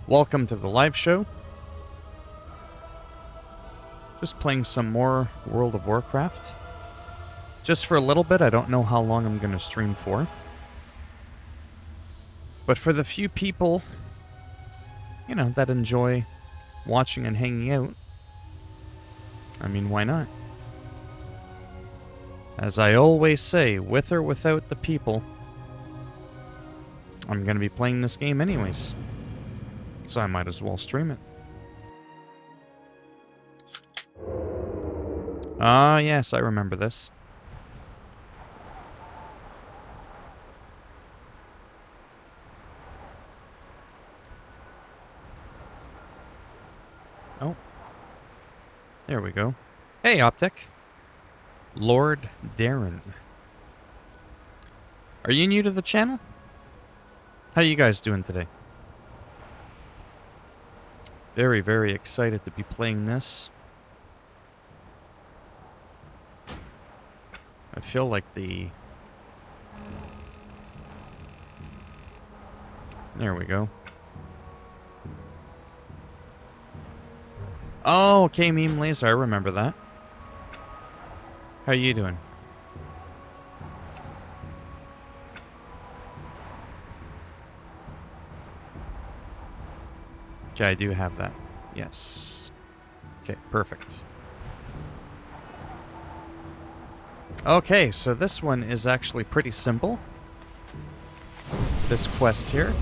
Welcome to the live show. Just playing some more World of Warcraft. Just for a little bit. I don't know how long I'm going to stream for. But for the few people, you know, that enjoy watching and hanging out, I mean, why not? As I always say, with or without the people, I'm going to be playing this game anyways. So I might as well stream it. Ah, yes, I remember this. Oh. There we go. Hey, Optic. Lord Darren. Are you new to the channel? How you guys doing today? Very, very excited to be playing this. I feel like the... There we go. Oh, okay, Meme Laser, I remember that. How you doing? Okay, I do have that. Yes. Okay, perfect. Okay, so this one is actually pretty simple. This quest here.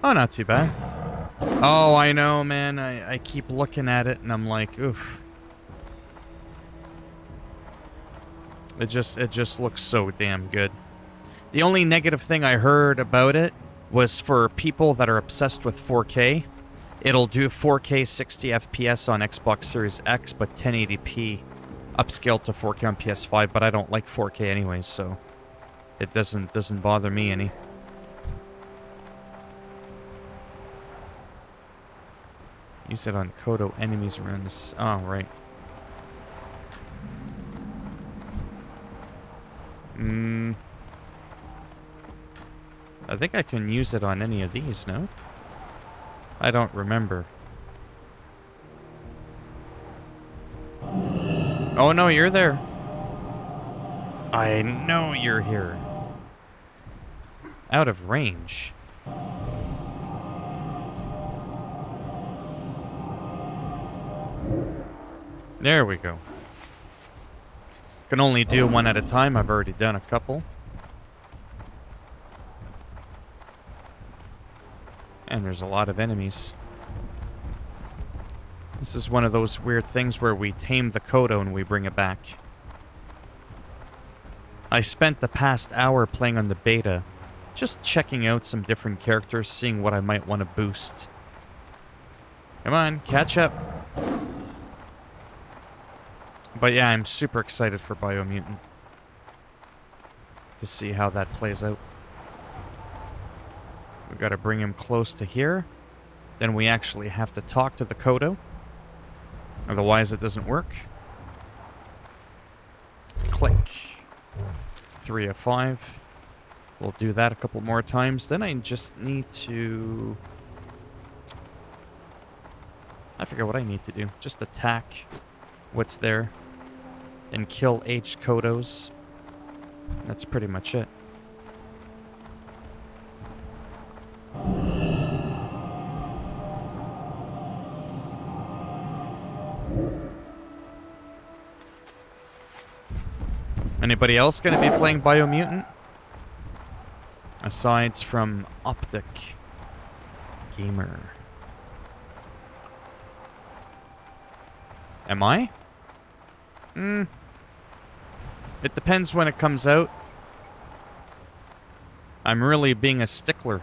Oh, not too bad. Oh, I know, man. I keep looking at it and I'm like, oof. It just looks so damn good. The only negative thing I heard about it was for people that are obsessed with 4K. It'll do 4K 60 FPS on Xbox Series X, but 1080p upscaled to 4K on PS5, but I don't like 4K anyways, so it doesn't bother me any. Use it on Kodo enemies around this. Oh, right. I think I can use it on any of these, no? I don't remember. Oh, no, you're there. I know you're here. Out of range. There we go. Can only do one at a time. I've already done a couple. And there's a lot of enemies. This is one of those weird things where we tame the Kodo and we bring it back. I spent the past hour playing on the beta, just checking out some different characters, seeing what I might want to boost. Come on, catch up. But yeah, I'm super excited for Biomutant. To see how that plays out. We've got to bring him close to here. Then we actually have to talk to the Kodo. Otherwise it doesn't work. Click. 3 of 5. We'll do that a couple more times. Then I just need to... I forget what I need to do. Just attack what's there. And kill H Kodos. That's pretty much it. Anybody else going to be playing Biomutant? Aside from Optic Gamer. Am I? It depends when it comes out. I'm really being a stickler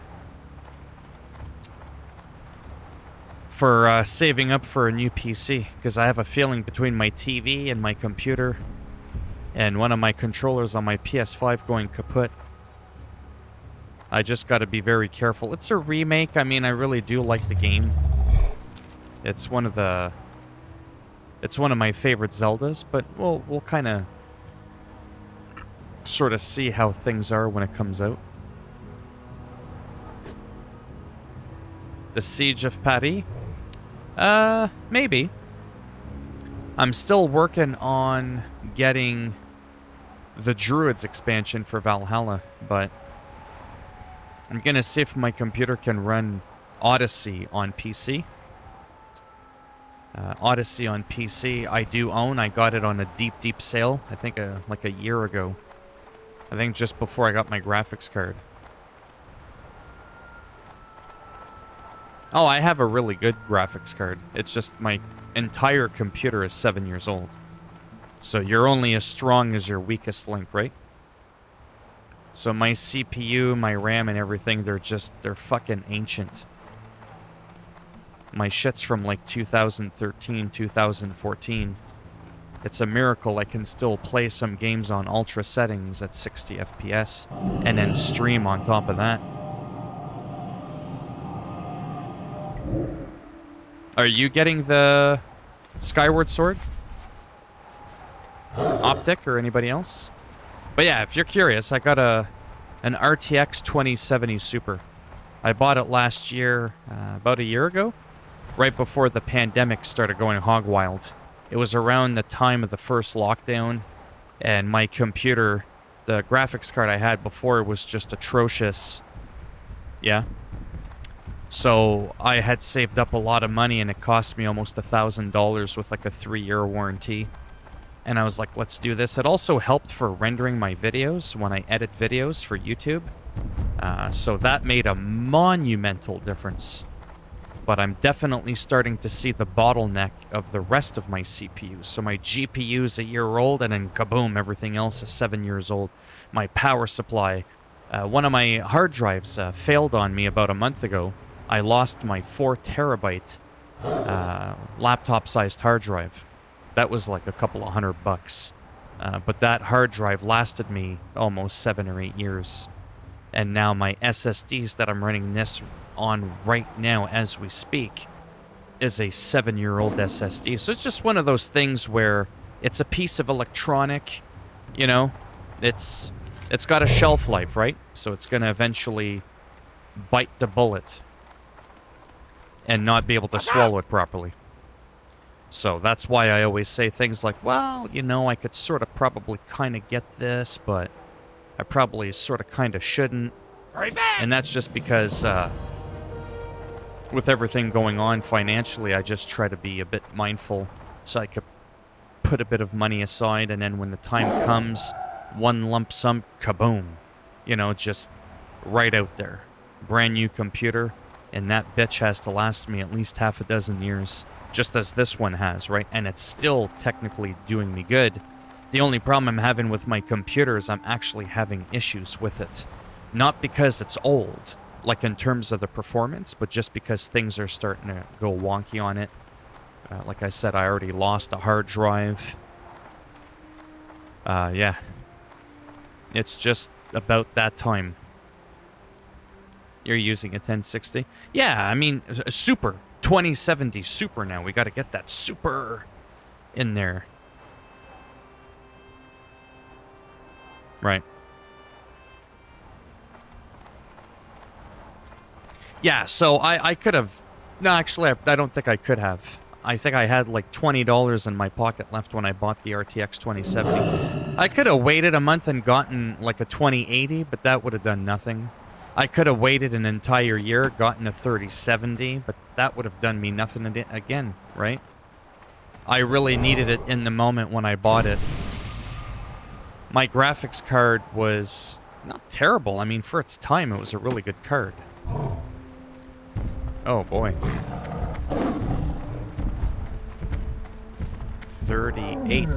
for saving up for a new PC, because I have a feeling between my TV and my computer and one of my controllers on my PS5 going kaput, I just got to be very careful. It's a remake. I mean, I really do like the game. It's one of the It's one of my favorite Zeldas, but we'll kind of sort of see how things are when it comes out. The Siege of Paris? Maybe. I'm still working on getting the Druids expansion for Valhalla, but I'm gonna see if my computer can run Odyssey on PC. Odyssey on PC I do own. I got it on a deep sale, I think like a year ago. I think just before I got my graphics card. Oh, I have a really good graphics card. It's just my entire computer is 7 years old. So you're only as strong as your weakest link, right? So my CPU, my RAM, and everything, they're fucking ancient. My shit's from like 2013, 2014. It's a miracle I can still play some games on ultra settings at 60 FPS and then stream on top of that. Are you getting the Skyward Sword? Optic or anybody else? But yeah, if you're curious, I got an RTX 2070 Super. I bought it last year, about a year ago, right before the pandemic started going hog wild. It was around the time of the first lockdown, and my computer, the graphics card I had before, was just atrocious. Yeah. So I had saved up a lot of money, and it cost me almost $1,000 with like a 3-year warranty. And I was like, let's do this. It also helped for rendering my videos when I edit videos for YouTube. So that made a monumental difference. But I'm definitely starting to see the bottleneck of the rest of my CPU. So my GPU's a year old, and then kaboom, everything else is 7 years old. My power supply, one of my hard drives failed on me about a month ago. I lost my 4 terabyte laptop-sized hard drive. That was like a couple of $100. But that hard drive lasted me almost 7 or 8 years. And now my SSDs that I'm running this on right now as we speak is a 7-year-old SSD. So it's just one of those things where it's a piece of electronic, you know, it's got a shelf life, right? So it's going to eventually bite the bullet and not be able to swallow it properly. So that's why I always say things like, well, you know, I could sort of probably kind of get this, but I probably sort of kind of shouldn't. And that's just because with everything going on financially, I just try to be a bit mindful so I could put a bit of money aside, and then when the time comes, one lump sum, kaboom. You know, just right out there. Brand new computer, and that bitch has to last me at least half a dozen years, just as this one has, right? And it's still technically doing me good. The only problem I'm having with my computer is I'm actually having issues with it. Not because it's old, like in terms of the performance, but just because things are starting to go wonky on it. Like I said, I already lost a hard drive. Yeah. It's just about that time. You're using a 1060? Yeah, I mean, a Super. 2070 Super now. We got to get that Super in there. Right. Yeah, so I could have... No, actually, I don't think I could have. I think I had like $20 in my pocket left when I bought the RTX 2070. I could have waited a month and gotten like a 2080, but that would have done nothing. I could have waited an entire year, gotten a 3070, but that would have done me nothing again, right? I really needed it in the moment when I bought it. My graphics card was not terrible. I mean, for its time, it was a really good card. Oh, boy. 38.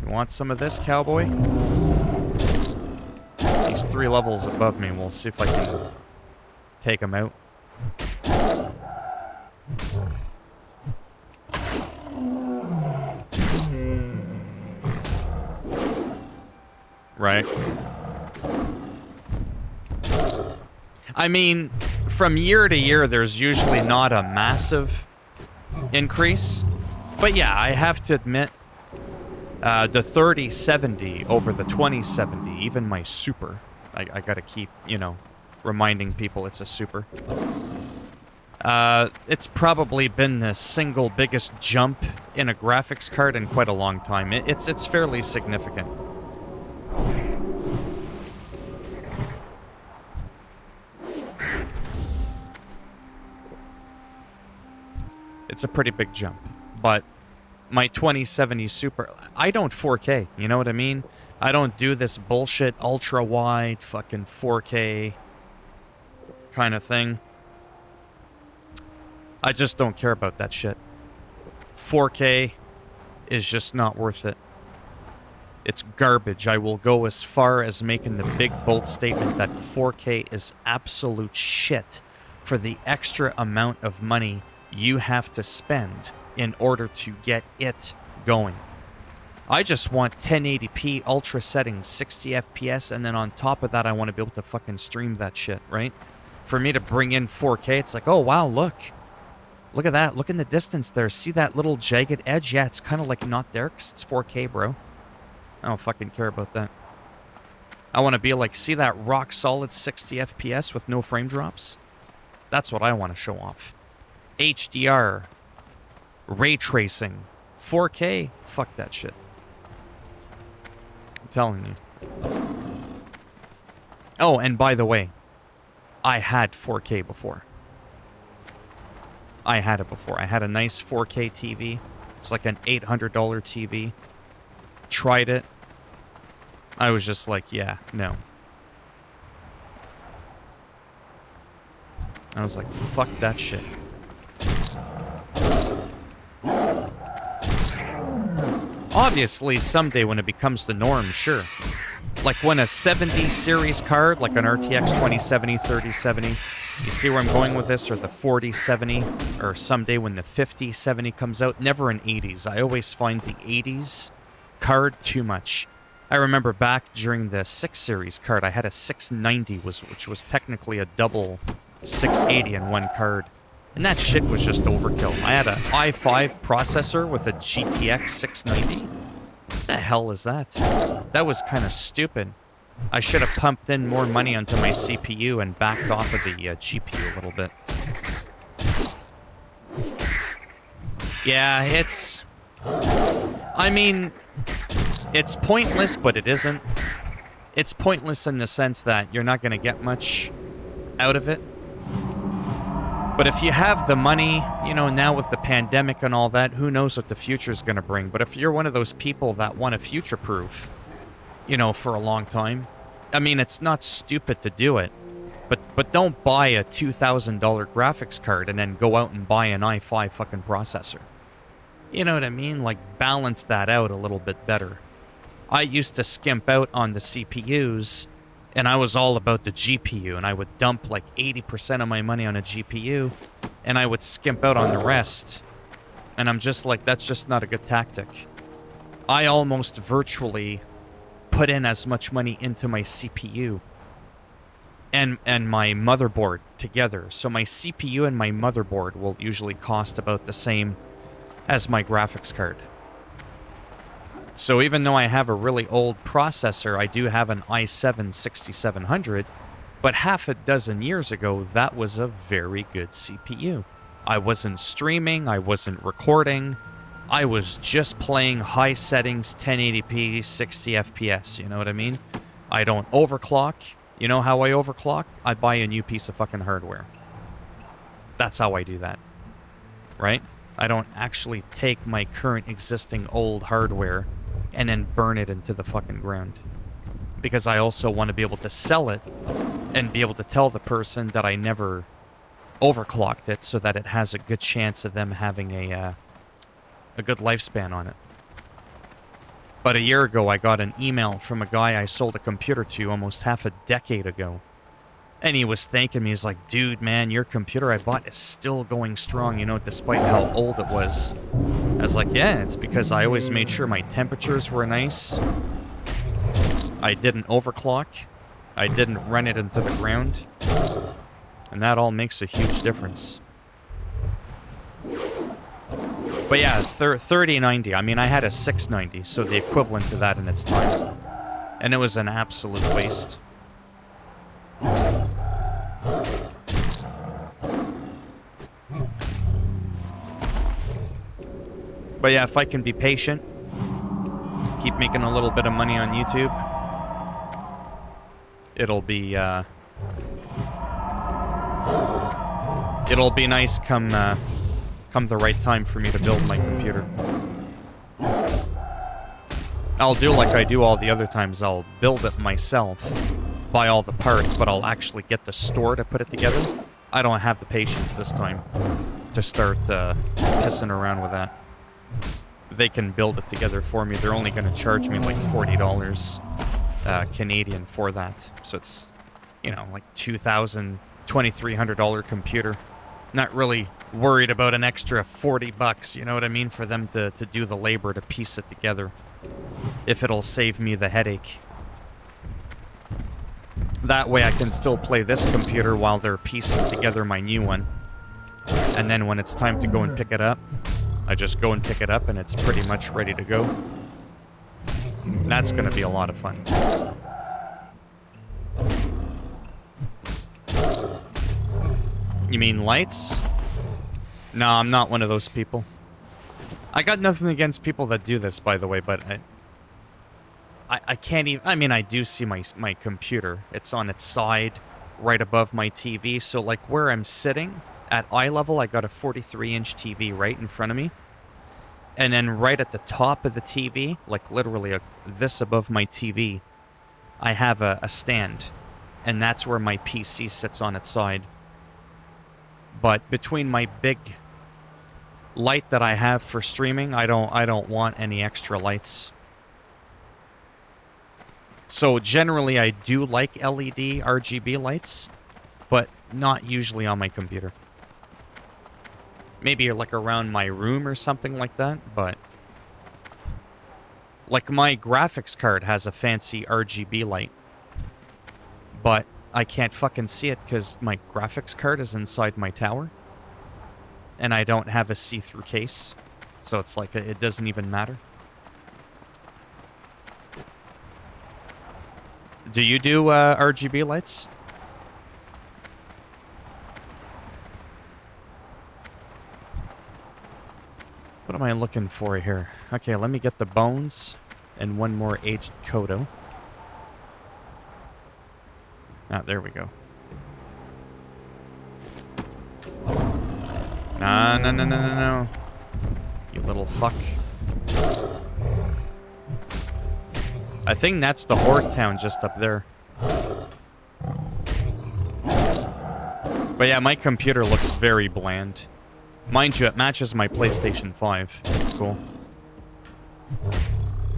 You want some of this, cowboy? He's 3 levels above me. We'll see if I can take him out. Right. I mean, from year to year, there's usually not a massive increase. But yeah, I have to admit, the 3070 over the 2070, even my super, I gotta keep, you know, reminding people it's a super. It's probably been the single biggest jump in a graphics card in quite a long time. It's fairly significant. It's a pretty big jump, but my 2070 Super, I don't 4K, you know what I mean? I don't do this bullshit ultra-wide fucking 4K kind of thing. I just don't care about that shit. 4K is just not worth it. It's garbage. I will go as far as making the big bold statement that 4K is absolute shit for the extra amount of money you have to spend in order to get it going. I just want 1080p ultra settings, 60 FPS, and then on top of that I want to be able to fucking stream that shit, right? For me to bring in 4K, it's like, oh wow, look at that, look in the distance there, see that little jagged edge? Yeah, it's kind of like not there because it's 4K, bro. I don't fucking care about that. I want to be like, see that rock solid 60 FPS with no frame drops? That's what I want to show off. HDR, ray tracing, 4K, fuck that shit. I'm telling you. Oh, and by the way, I had 4K before. I had it before. I had a nice 4K TV. It was like an $800 TV. Tried it. I was just like, yeah, no. I was like, fuck that shit. Obviously, someday when it becomes the norm, sure. Like when a 70 series card, like an RTX 2070, 3070, you see where I'm going with this, or the 4070, or someday when the 5070 comes out, never in 80s. I always find the 80s card too much. I remember back during the 6 series card, I had a 690, which was technically a double 680 in one card. And that shit was just overkill. I had an i5 processor with a GTX 690. What the hell is that? That was kind of stupid. I should have pumped in more money onto my CPU and backed off of the GPU a little bit. Yeah, it's... I mean, it's pointless, but it isn't. It's pointless in the sense that you're not going to get much out of it. But if you have the money, you know, now with the pandemic and all that, who knows what the future's going to bring. But if you're one of those people that want to future-proof, you know, for a long time, I mean, it's not stupid to do it. But don't buy a $2,000 graphics card and then go out and buy an i5 fucking processor. You know what I mean? Like, balance that out a little bit better. I used to skimp out on the CPUs, and I was all about the GPU, and I would dump like 80% of my money on a GPU, and I would skimp out on the rest. And I'm just like, that's just not a good tactic. I almost virtually put in as much money into my CPU and my motherboard together. So my CPU and my motherboard will usually cost about the same as my graphics card. So even though I have a really old processor, I do have an i7 6700, but half a dozen years ago, that was a very good CPU. I wasn't streaming, I wasn't recording, I was just playing high settings, 1080p, 60 FPS, you know what I mean? I don't overclock. You know how I overclock? I buy a new piece of fucking hardware. That's how I do that. Right? I don't actually take my current existing old hardware and then burn it into the fucking ground. Because I also want to be able to sell it and be able to tell the person that I never overclocked it so that it has a good chance of them having a good lifespan on it. But a year ago, I got an email from a guy I sold a computer to almost half a decade ago. And he was thanking me. He's like, dude, man, your computer I bought is still going strong, you know, despite how old it was. I was like, yeah, it's because I always made sure my temperatures were nice. I didn't overclock. I didn't run it into the ground. And that all makes a huge difference. But yeah, 3090. I mean, I had a 690, so the equivalent to that in its time. And it was an absolute waste. But yeah, if I can be patient, keep making a little bit of money on YouTube, it'll be nice come the right time for me to build my computer. I'll do like I do all the other times. I'll build it myself, buy all the parts, but I'll actually get the store to put it together. I don't have the patience this time to start pissing around with that. They can build it together for me. They're only going to charge me like $40 Canadian for that. So it's, you know, like $2,000, $2,300 computer. Not really worried about an extra $40, you know what I mean, for them to do the labor to piece it together. If it'll save me the headache. That way I can still play this computer while they're piecing together my new one. And then when it's time to go and pick it up, I just go and pick it up and it's pretty much ready to go. That's gonna be a lot of fun. You mean lights? No, I'm not one of those people. I got nothing against people that do this, by the way, but I can't even... I mean, I do see my computer. It's on its side, right above my TV, so like where I'm sitting, at eye level, I got a 43-inch TV right in front of me. And then right at the top of the TV, like literally this above my TV, I have a stand. And that's where my PC sits on its side. But between my big light that I have for streaming, I don't want any extra lights. So generally I do like LED RGB lights, but not usually on my computer. Maybe like around my room or something like that, but like my graphics card has a fancy RGB light, but I can't fucking see it because my graphics card is inside my tower. And I don't have a see-through case. So it's like, it doesn't even matter. Do you do RGB lights? What am I looking for here? Okay, let me get the bones and one more aged Kodo. Ah, there we go. No. You little fuck. I think that's the Horde town just up there. But yeah, my computer looks very bland. Mind you, it matches my PlayStation 5. Cool.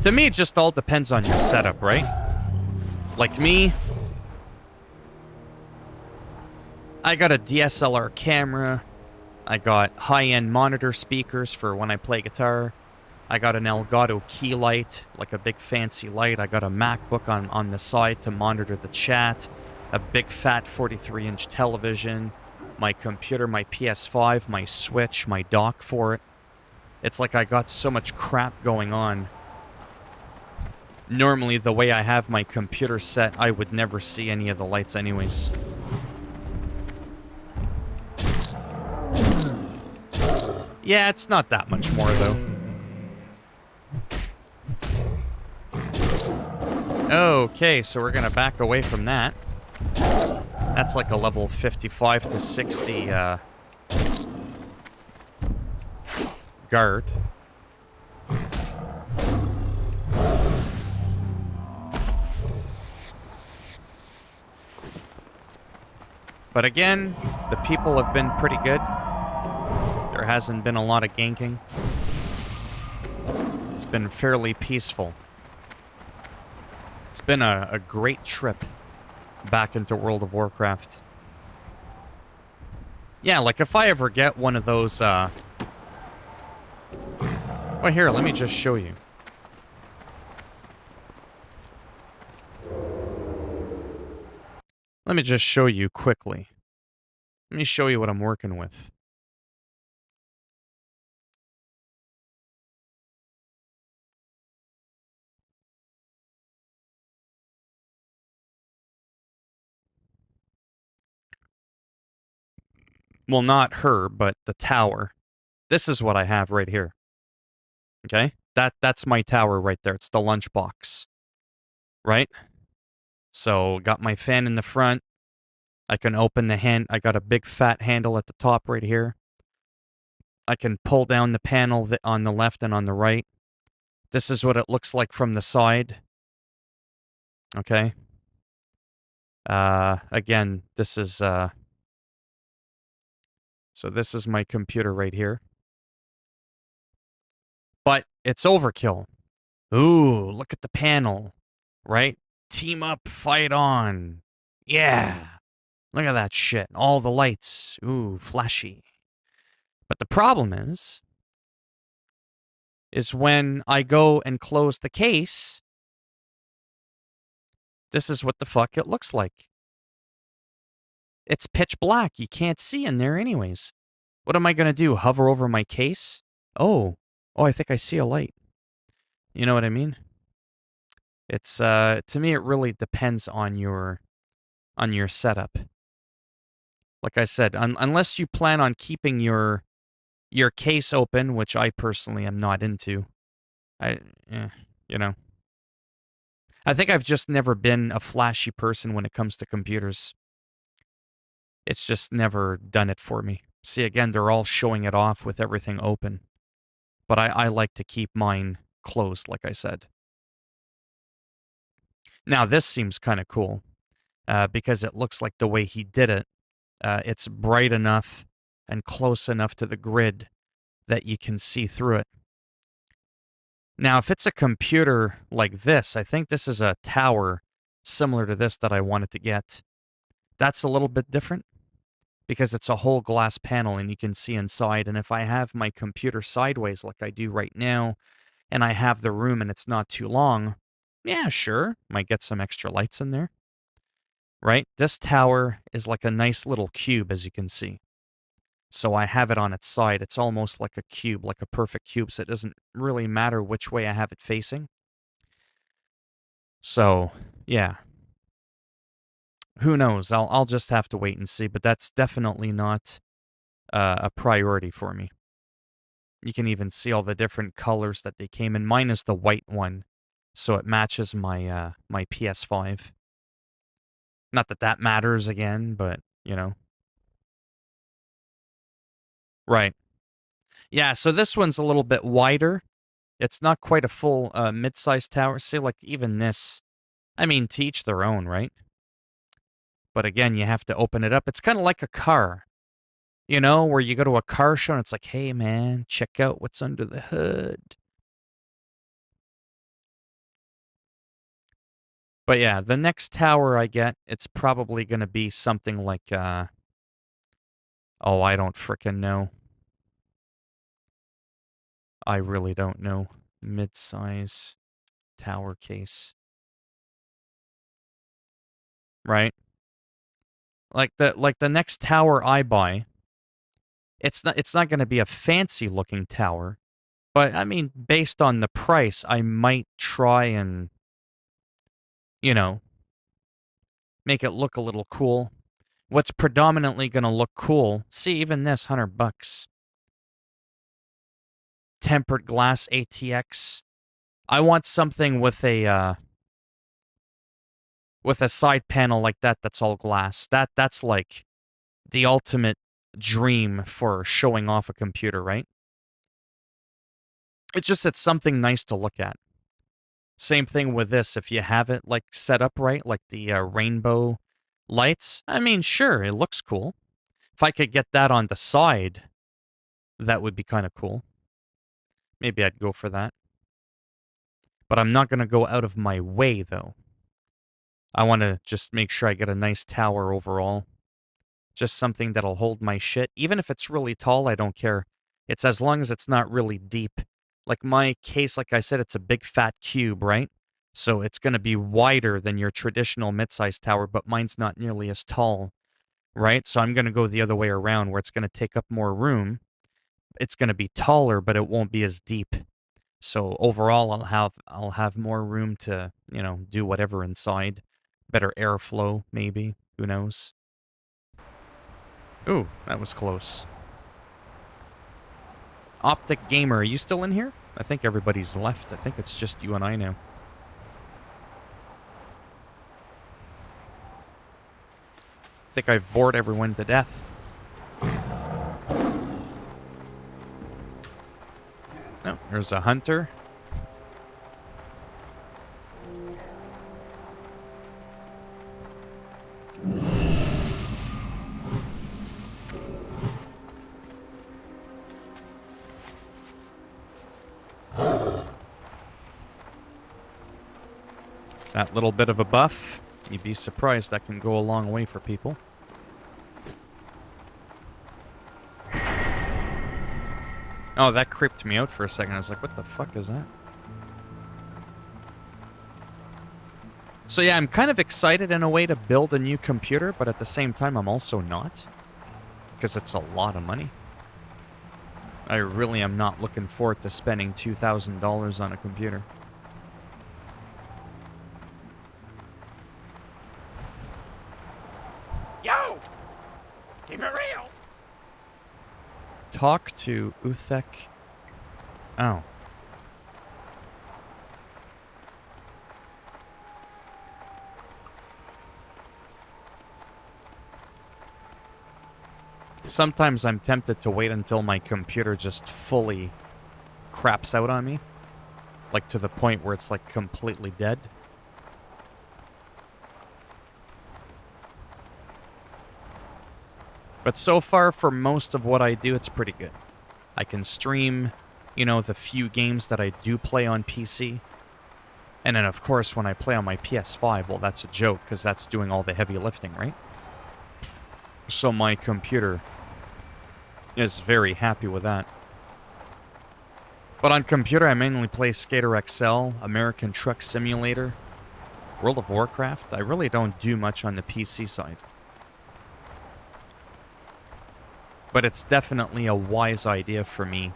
To me, it just all depends on your setup, right? Like me, I got a DSLR camera. I got high-end monitor speakers for when I play guitar. I got an Elgato key light, like a big fancy light. I got a MacBook on the side to monitor the chat. A big fat 43-inch television. My computer, my PS5, my Switch, my dock for it. It's like I got so much crap going on. Normally, the way I have my computer set, I would never see any of the lights anyways. Yeah, it's not that much more, though. Okay, so we're gonna back away from that. That's like a level 55 to 60 guard. But again, the people have been pretty good. There hasn't been a lot of ganking. It's been fairly peaceful. It's been a great trip back into World of Warcraft. Yeah, like if I ever get one of those, well, here, let me just show you. Let me just show you quickly. Let me show you what I'm working with. Well, not her, but the tower. This is what I have right here. Okay? That's my tower right there. It's the lunchbox. Right? So, got my fan in the front. I can open the hand. I got a big fat handle at the top right here. I can pull down the panel on the left and on the right. This is what it looks like from the side. Okay? Again, this is, so this is my computer right here. But it's overkill. Ooh, look at the panel, right? Team up, fight on. Yeah. Look at that shit. All the lights. Ooh, flashy. But the problem is when I go and close the case, this is what the fuck it looks like. It's pitch black. You can't see in there anyways. What am I going to do? Hover over my case? Oh, I think I see a light. You know what I mean? It's to me it really depends on your setup. Like I said, unless you plan on keeping your case open, which I personally am not into. I you know. I think I've just never been a flashy person when it comes to computers. It's just never done it for me. See, again, they're all showing it off with everything open. But I like to keep mine closed, like I said. Now, this seems kind of cool because it looks like the way he did it, it's bright enough and close enough to the grid that you can see through it. Now, if it's a computer like this, I think this is a tower similar to this that I wanted to get. That's a little bit different because it's a whole glass panel and you can see inside. And if I have my computer sideways like I do right now, and I have the room and it's not too long, yeah, sure, might get some extra lights in there. Right? This tower is like a nice little cube, as you can see. So I have it on its side. It's almost like a cube, like a perfect cube, so it doesn't really matter which way I have it facing. So, yeah. Who knows? I'll just have to wait and see, but that's definitely not a priority for me. You can even see all the different colors that they came in. Mine is the white one, so it matches my my PS5. Not that that matters again, but, you know. Right. Yeah, so this one's a little bit wider. It's not quite a full mid-sized tower. See, like even this, I mean, to each their own, right? But again, you have to open it up. It's kind of like a car, you know, where you go to a car show and it's like, hey, man, check out what's under the hood. But yeah, the next tower I get, it's probably going to be something like, oh, I don't frickin' know. I really don't know. Mid-size tower case. Right? Like the next tower I buy, it's not going to be a fancy looking tower, but I mean based on the price, I might try and you know, make it look a little cool. What's predominantly going to look cool? See, even this $100. Tempered glass ATX. I want something with a side panel like that that's all glass. That's like the ultimate dream for showing off a computer, right? It's something nice to look at. Same thing with this. If you have it like set up right, like the rainbow lights, I mean, sure, it looks cool. If I could get that on the side, that would be kind of cool. Maybe I'd go for that. But I'm not going to go out of my way, though. I want to just make sure I get a nice tower overall. Just something that'll hold my shit. Even if it's really tall, I don't care. It's as long as it's not really deep. Like my case, like I said, it's a big fat cube, right? So it's going to be wider than your traditional mid-sized tower, but mine's not nearly as tall, right? So I'm going to go the other way around where it's going to take up more room. It's going to be taller, but it won't be as deep. So overall, I'll have more room to, do whatever inside. Better airflow, maybe. Who knows? Ooh, that was close. Optic Gamer, are you still in here? I think everybody's left. I think it's just you and I now. I think I've bored everyone to death. Oh, there's a hunter. That little bit of a buff, you'd be surprised that can go a long way for people. Oh, that creeped me out for a second. I was like, what the fuck is that? So yeah, I'm kind of excited in a way to build a new computer, but at the same time, I'm also not. Because it's a lot of money. I really am not looking forward to spending $2,000 on a computer. Yo! Keep it real! Talk to Uthek. Oh. Sometimes I'm tempted to wait until my computer just fully craps out on me. Like to the point where it's like completely dead. But so far, for most of what I do, it's pretty good. I can stream, the few games that I do play on PC. And then, of course, when I play on my PS5, well, that's a joke, because that's doing all the heavy lifting, right? So my computer is very happy with that. But on computer, I mainly play Skater XL, American Truck Simulator, World of Warcraft. I really don't do much on the PC side. But it's definitely a wise idea for me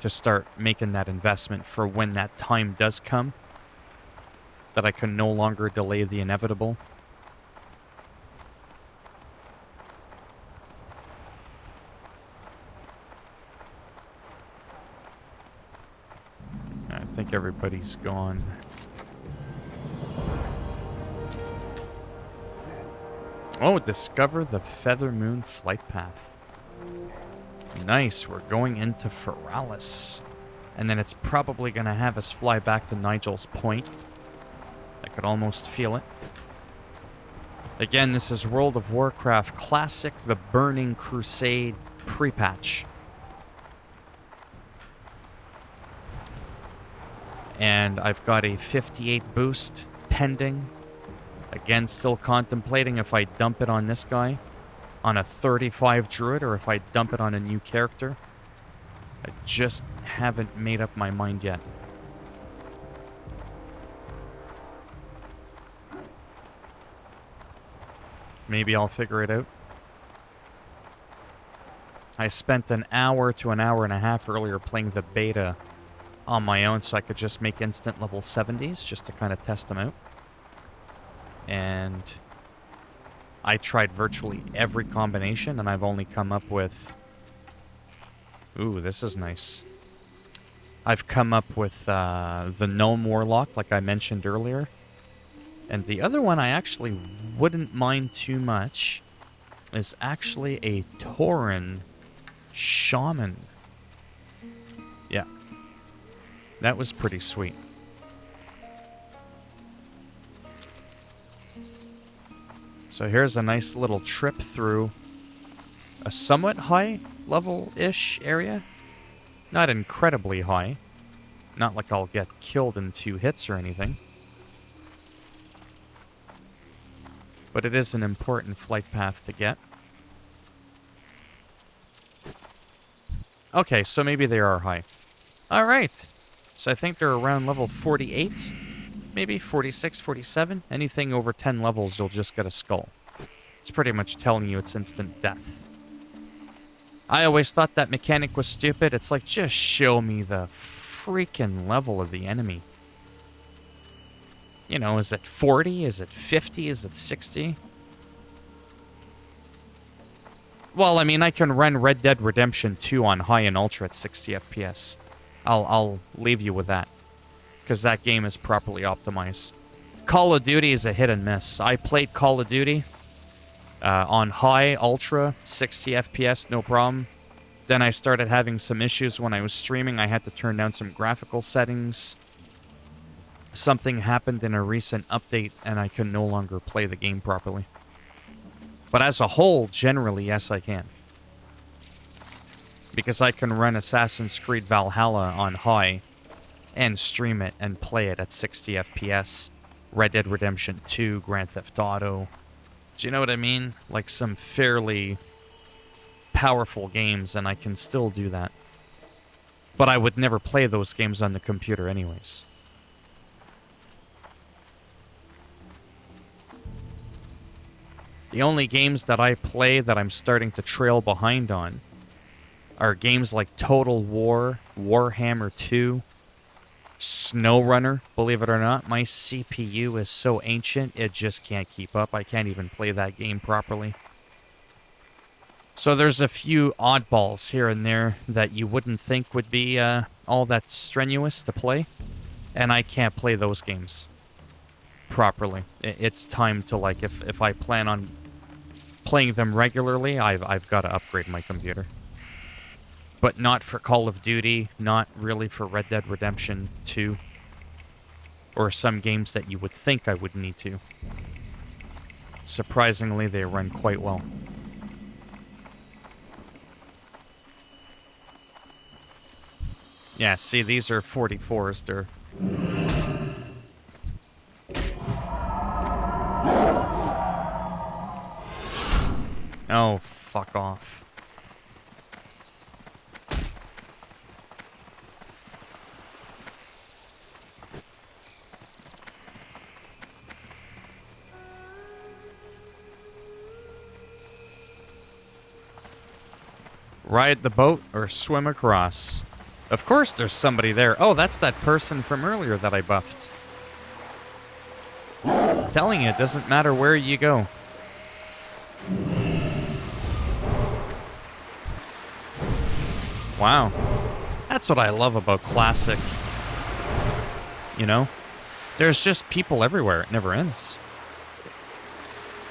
to start making that investment for when that time does come, that I can no longer delay the inevitable. I think everybody's gone. Oh, discover the Feather Moon flight path. Nice, we're going into Feralis. And then it's probably going to have us fly back to Nigel's Point. I could almost feel it. Again, this is World of Warcraft Classic, the Burning Crusade pre-patch. And I've got a 58 boost pending. Again, still contemplating if I dump it on this guy. On a 35 druid, or if I dump it on a new character. I just haven't made up my mind yet. Maybe I'll figure it out. I spent an hour to an hour and a half earlier playing the beta on my own, so I could just make instant level 70s just to kind of test them out. And I tried virtually every combination, and I've only come up with... Ooh, this is nice. I've come up with the Gnome Warlock, like I mentioned earlier. And the other one I actually wouldn't mind too much is actually a Tauren Shaman. Yeah. That was pretty sweet. So here's a nice little trip through a somewhat high level-ish area. Not incredibly high. Not like I'll get killed in 2 hits or anything. But it is an important flight path to get. Okay, so maybe they are high. Alright. So I think they're around level 48. Maybe 46, 47. Anything over 10 levels, you'll just get a skull. It's pretty much telling you it's instant death. I always thought that mechanic was stupid. It's like, just show me the freaking level of the enemy. You know, is it 40? Is it 50? Is it 60? Well, I mean, I can run Red Dead Redemption 2 on high and ultra at 60 FPS. I'll leave you with that, because that game is properly optimized. Call of Duty is a hit and miss. I played Call of Duty on high, ultra, 60 FPS, no problem. Then I started having some issues when I was streaming. I had to turn down some graphical settings. Something happened in a recent update, and I could no longer play the game properly. But as a whole, generally, yes, I can. Because I can run Assassin's Creed Valhalla on high and stream it and play it at 60 FPS. Red Dead Redemption 2, Grand Theft Auto. Do you know what I mean? Like some fairly powerful games, and I can still do that. But I would never play those games on the computer anyways. The only games that I play that I'm starting to trail behind on are games like Total War, Warhammer 2, SnowRunner. Believe it or not, my CPU is so ancient, it just can't keep up. I can't even play that game properly. So there's a few oddballs here and there that you wouldn't think would be all that strenuous to play, and I can't play those games properly. It's time to, like, if I plan on playing them regularly, I've got to upgrade my computer. But not for Call of Duty, not really for Red Dead Redemption 2, or some games that you would think I would need to. Surprisingly, they run quite well. Yeah, see, these are 44s. They're... Oh, fuck off. Ride the boat or swim across. Of course there's somebody there. Oh, that's that person from earlier that I buffed. I'm telling you, it doesn't matter where you go. Wow. That's what I love about Classic. You know? There's just people everywhere. It never ends.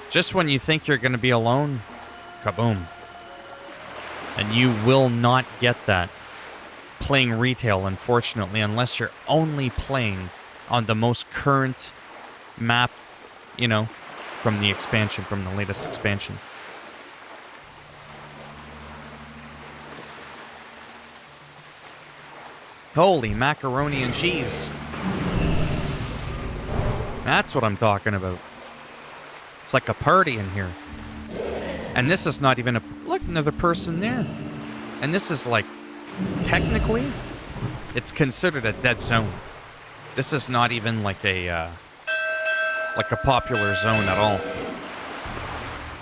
Just when you think you're going to be alone, kaboom. And you will not get that playing retail, unfortunately, unless you're only playing on the most current map, you know, from the expansion, from the latest expansion. Holy macaroni and cheese. That's what I'm talking about. It's like a party in here. And this is not even a... Look, another person there. And this is like... Technically, it's considered a dead zone. This is not even like a popular zone at all.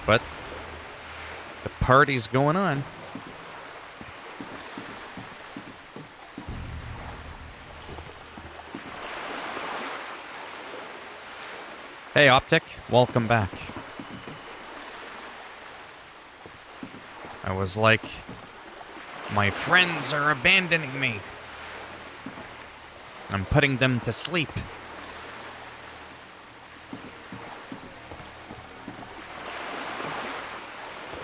But the party's going on. Hey, Optic, welcome back. I was like, my friends are abandoning me. I'm putting them to sleep.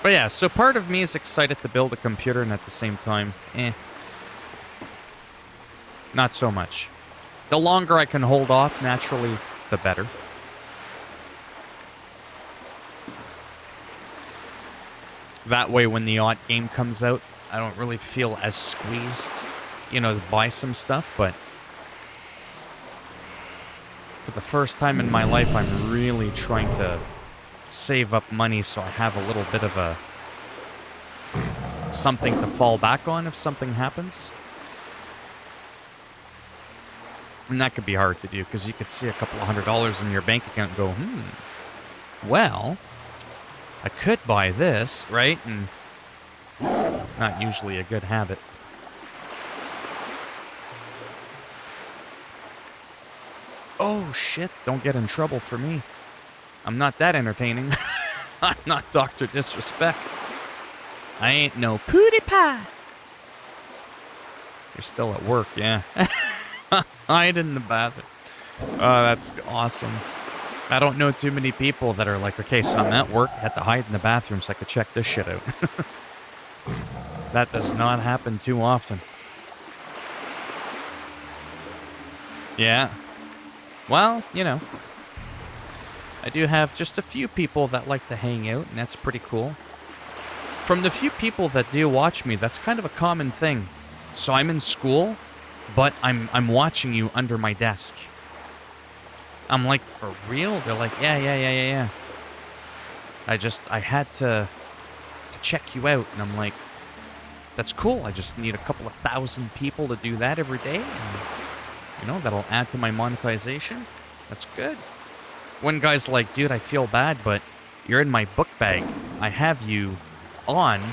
But yeah, so part of me is excited to build a computer, and at the same time, not so much. The longer I can hold off, naturally, the better. That way, when the odd game comes out, I don't really feel as squeezed, you know, to buy some stuff, but for the first time in my life, I'm really trying to save up money so I have a little bit of a something to fall back on if something happens. And that could be hard to do, because you could see a couple of $100s in your bank account and go, well, I could buy this, right? And not usually a good habit. Oh, shit. Don't get in trouble for me. I'm not that entertaining. I'm not Dr. Disrespect. I ain't no pootie pie. You're still at work, yeah. Hide in the bathroom. Oh, that's awesome. I don't know too many people that are like, okay, so I'm at work, I had to hide in the bathroom so I could check this shit out. That does not happen too often. Yeah. Well, you know, I do have just a few people that like to hang out, and that's pretty cool. From the few people that do watch me, that's kind of a common thing. So I'm in school, but I'm watching you under my desk. I'm like, for real? They're like, yeah. I had to check you out, and I'm like, that's cool. I just need a couple of thousand people to do that every day. And, you know, that'll add to my monetization. That's good. One guy's like, dude, I feel bad, but you're in my book bag. I have you on,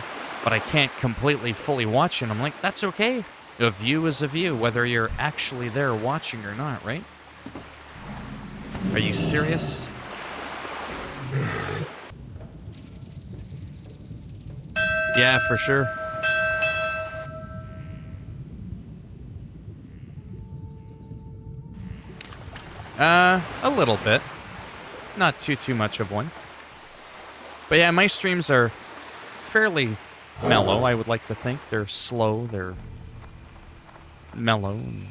but I can't completely fully watch it. I'm like, that's okay. A view is a view, whether you're actually there watching or not, right? Are you serious? Yeah, for sure. A little bit. Not too much of one. But yeah, my streams are fairly mellow, I would like to think. They're slow, they're mellow, and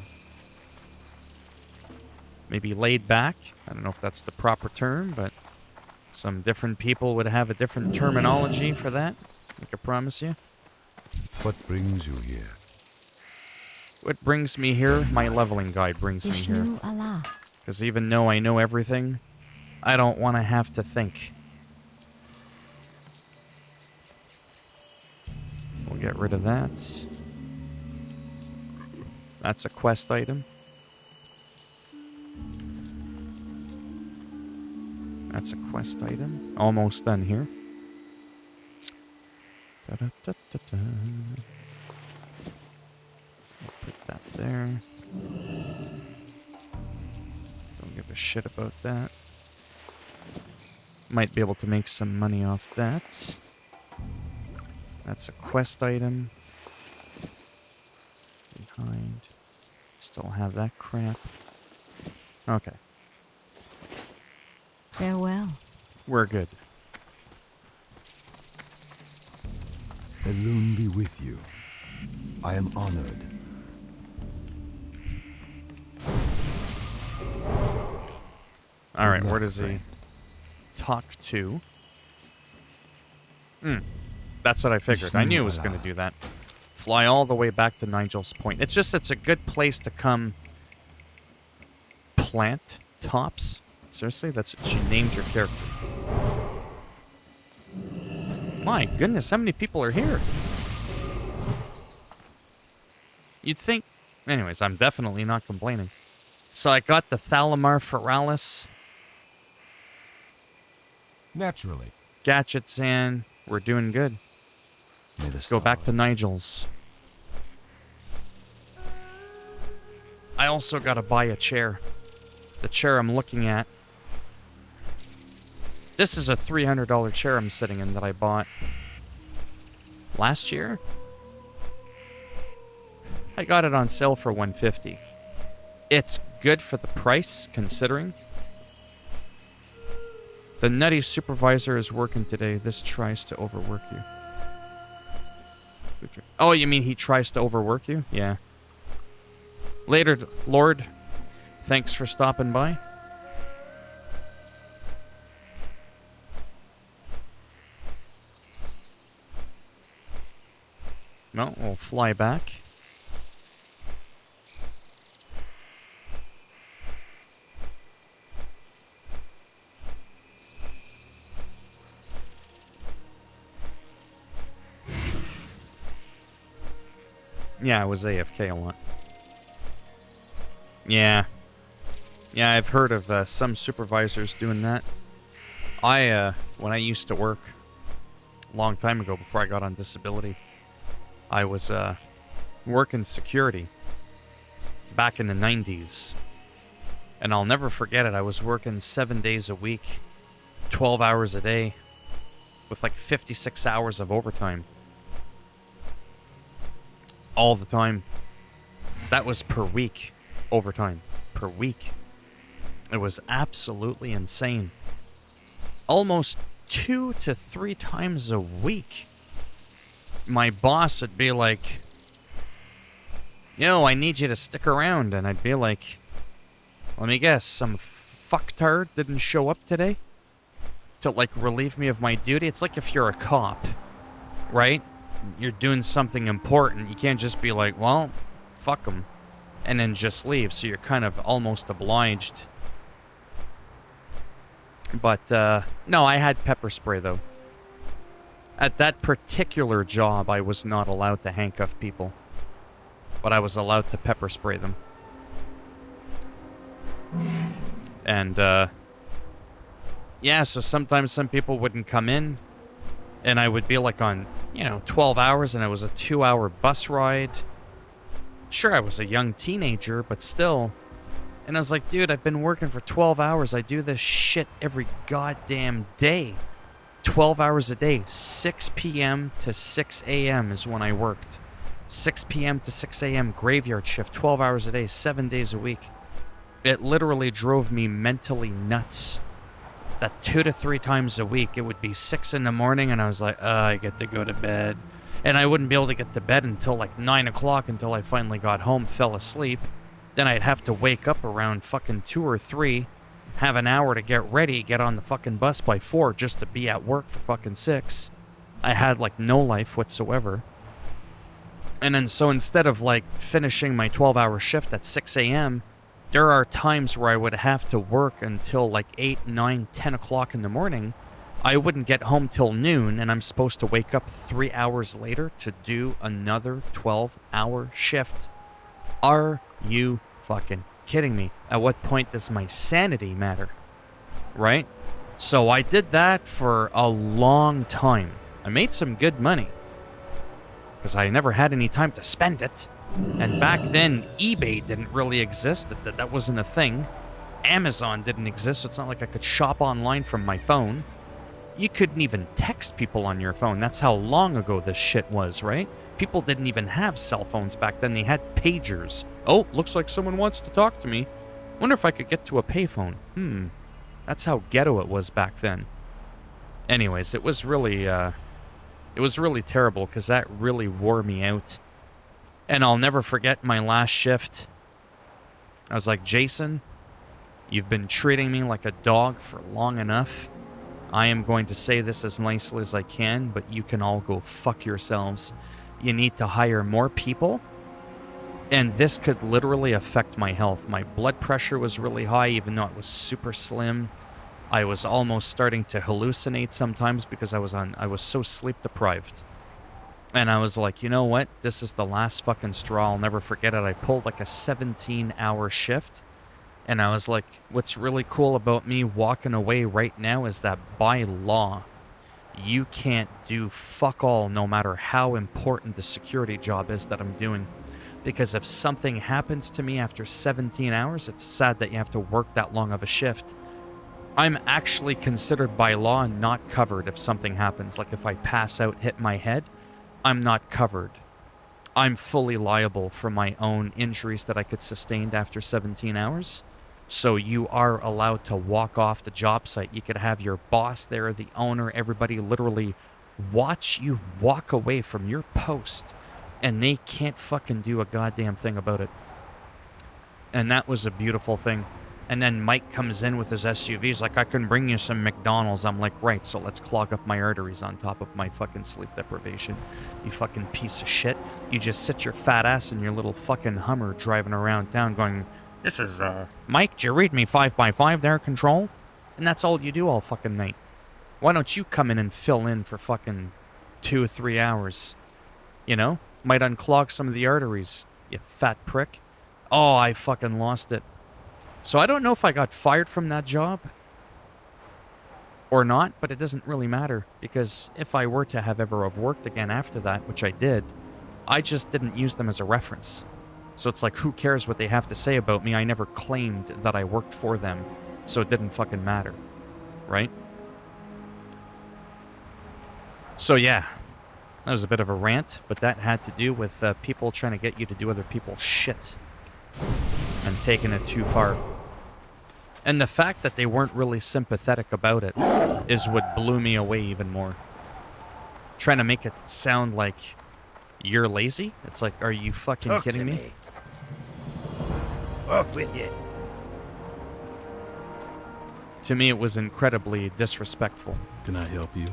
maybe laid back. I don't know if that's the proper term, but some different people would have a different terminology for that. I can promise you. What brings you here? What brings me here? My leveling guide brings me here. Because even though I know everything, I don't want to have to think. We'll get rid of that. That's a quest item. That's a quest item. Almost done here. Da-da-da-da-da. I'll put that there. Don't give a shit about that. Might be able to make some money off that. That's a quest item. Behind. Still have that crap. Okay. Farewell. We're good. The loon be with you. I am honored. Alright, where does he talk to? That's what I figured. I knew it was going to do that. Fly all the way back to Nigel's Point. It's just, it's a good place to come plant tops. Seriously? That's what she named your character. My goodness, how many people are here? You'd think... Anyways, I'm definitely not complaining. So I got the Thalamar Feralis. Naturally. Gadgets in. We're doing good. Let's go back to Nigel's. I also gotta buy a chair. The chair I'm looking at. This is a $300 chair I'm sitting in that I bought last year. I got it on sale for $150. It's good for the price, considering. The nutty supervisor is working today. This tries to overwork you. Oh, you mean he tries to overwork you? Yeah. Later, Lord. Thanks for stopping by. No, we'll fly back. Yeah, I was AFK a lot. Yeah. Yeah, I've heard of some supervisors doing that. When I used to work long time ago before I got on disability. I was working security back in the 90s. And I'll never forget it. I was working 7 days a week, 12 hours a day, with like 56 hours of overtime. All the time. That was per week. Overtime. Per week. It was absolutely insane. Almost 2 to 3 times a week. My boss would be like, yo, I need you to stick around. And I'd be like, let me guess, some fucktard didn't show up today to, like, relieve me of my duty? It's like if you're a cop, right? You're doing something important. You can't just be like, well, fuck them, and then just leave. So you're kind of almost obliged. But, no, I had pepper spray, though. At that particular job, I was not allowed to handcuff people, but I was allowed to pepper spray them. And, yeah, so sometimes some people wouldn't come in, and I would be like on, 12 hours, and it was a 2-hour bus ride. Sure, I was a young teenager, but still. And I was like, dude, I've been working for 12 hours. I do this shit every goddamn day. 12 hours a day. 6 p.m. to 6 a.m. is when I worked. 6 p.m. to 6 a.m. graveyard shift. 12 hours a day, 7 days a week. It literally drove me mentally nuts. That 2 to 3 times a week, it would be 6 in the morning, and I was like, I get to go to bed. And I wouldn't be able to get to bed until like 9 o'clock until I finally got home, fell asleep. Then I'd have to wake up around fucking 2 or 3, have an hour to get ready, get on the fucking bus by 4 just to be at work for fucking 6. I had like no life whatsoever. And then so instead of like finishing my 12-hour shift at 6 a.m., there are times where I would have to work until like 8, 9, 10 o'clock in the morning. I wouldn't get home till noon, and I'm supposed to wake up 3 hours later to do another 12-hour shift. Are you fucking kidding me? At what point does my sanity matter? Right? So I did that for a long time. I made some good money, because I never had any time to spend it. And back then, eBay didn't really exist. That wasn't a thing. Amazon didn't exist, so it's not like I could shop online from my phone. You couldn't even text people on your phone. That's how long ago this shit was, right? People didn't even have cell phones back then. They had pagers. Oh, looks like someone wants to talk to me. Wonder if I could get to a payphone. That's how ghetto it was back then. Anyways, it was really terrible, because that really wore me out. And I'll never forget my last shift. I was like, Jason, you've been treating me like a dog for long enough. I am going to say this as nicely as I can, but you can all go fuck yourselves. You need to hire more people. And this could literally affect my health. My blood pressure was really high, even though it was super slim. I was almost starting to hallucinate sometimes because I was so sleep deprived. And I was like, you know what? This is the last fucking straw. I'll never forget it. I pulled like a 17-hour shift. And I was like, what's really cool about me walking away right now is that by law, you can't do fuck all no matter how important the security job is that I'm doing. Because if something happens to me after 17 hours, it's sad that you have to work that long of a shift. I'm actually considered by law not covered if something happens. Like if I pass out, hit my head, I'm not covered. I'm fully liable for my own injuries that I could sustain after 17 hours. So you are allowed to walk off the job site. You could have your boss there, the owner, everybody literally watch you walk away from your post, and they can't fucking do a goddamn thing about it. And that was a beautiful thing. And then Mike comes in with his SUV. He's like, I can bring you some McDonald's. I'm like, right, so let's clog up my arteries on top of my fucking sleep deprivation. You fucking piece of shit. You just sit your fat ass in your little fucking Hummer driving around town going, this is, Mike, did you read me 5x5 there, control? And that's all you do all fucking night. Why don't you come in and fill in for fucking 2 or 3 hours? You know? Might unclog some of the arteries, you fat prick. Oh, I fucking lost it. So I don't know if I got fired from that job. or not, but it doesn't really matter, because if I were to have ever have worked again after that, which I did, I just didn't use them as a reference. So it's like, who cares what they have to say about me? I never claimed that I worked for them, so it didn't fucking matter, right? So yeah, that was a bit of a rant, but that had to do with people trying to get you to do other people's shit and taking it too far. And the fact that they weren't really sympathetic about it is what blew me away even more. Trying to make it sound like you're lazy? It's like, are you fucking kidding me? Up with you. To me, it was incredibly disrespectful. Can I help you?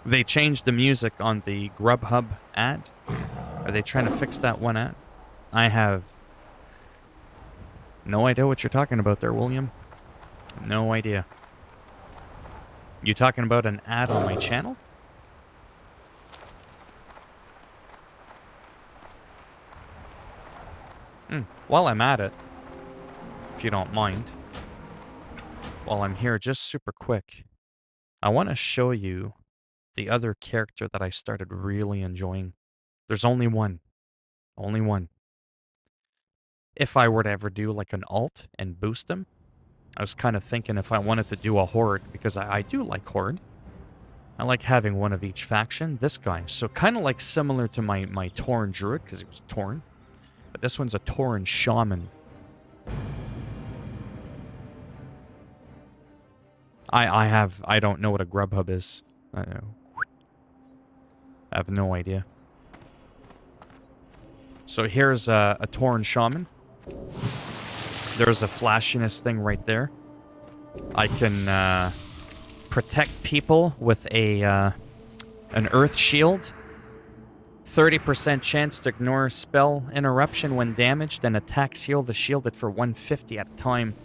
They changed the music on the Grubhub ad. Are they trying to fix that one ad? I have no idea what you're talking about there, William. No idea. You talking about an ad on my channel? While I'm at it, if you don't mind, while I'm here, just super quick, I want to show you the other character that I started really enjoying. There's only one. Only one. If I were to ever do like an alt and boost them, I was kind of thinking if I wanted to do a horde, because I do like horde. I like having one of each faction. This guy, so kind of like similar to my Tauren Druid, because it was Tauren. But this one's a Tauren Shaman. I don't know what a Grubhub is. I have no idea. So here's a Tauren Shaman. There's a flashiness thing right there. I can protect people with an earth shield. 30% chance to ignore spell interruption when damaged, and attacks heal the shielded for 150 at a time.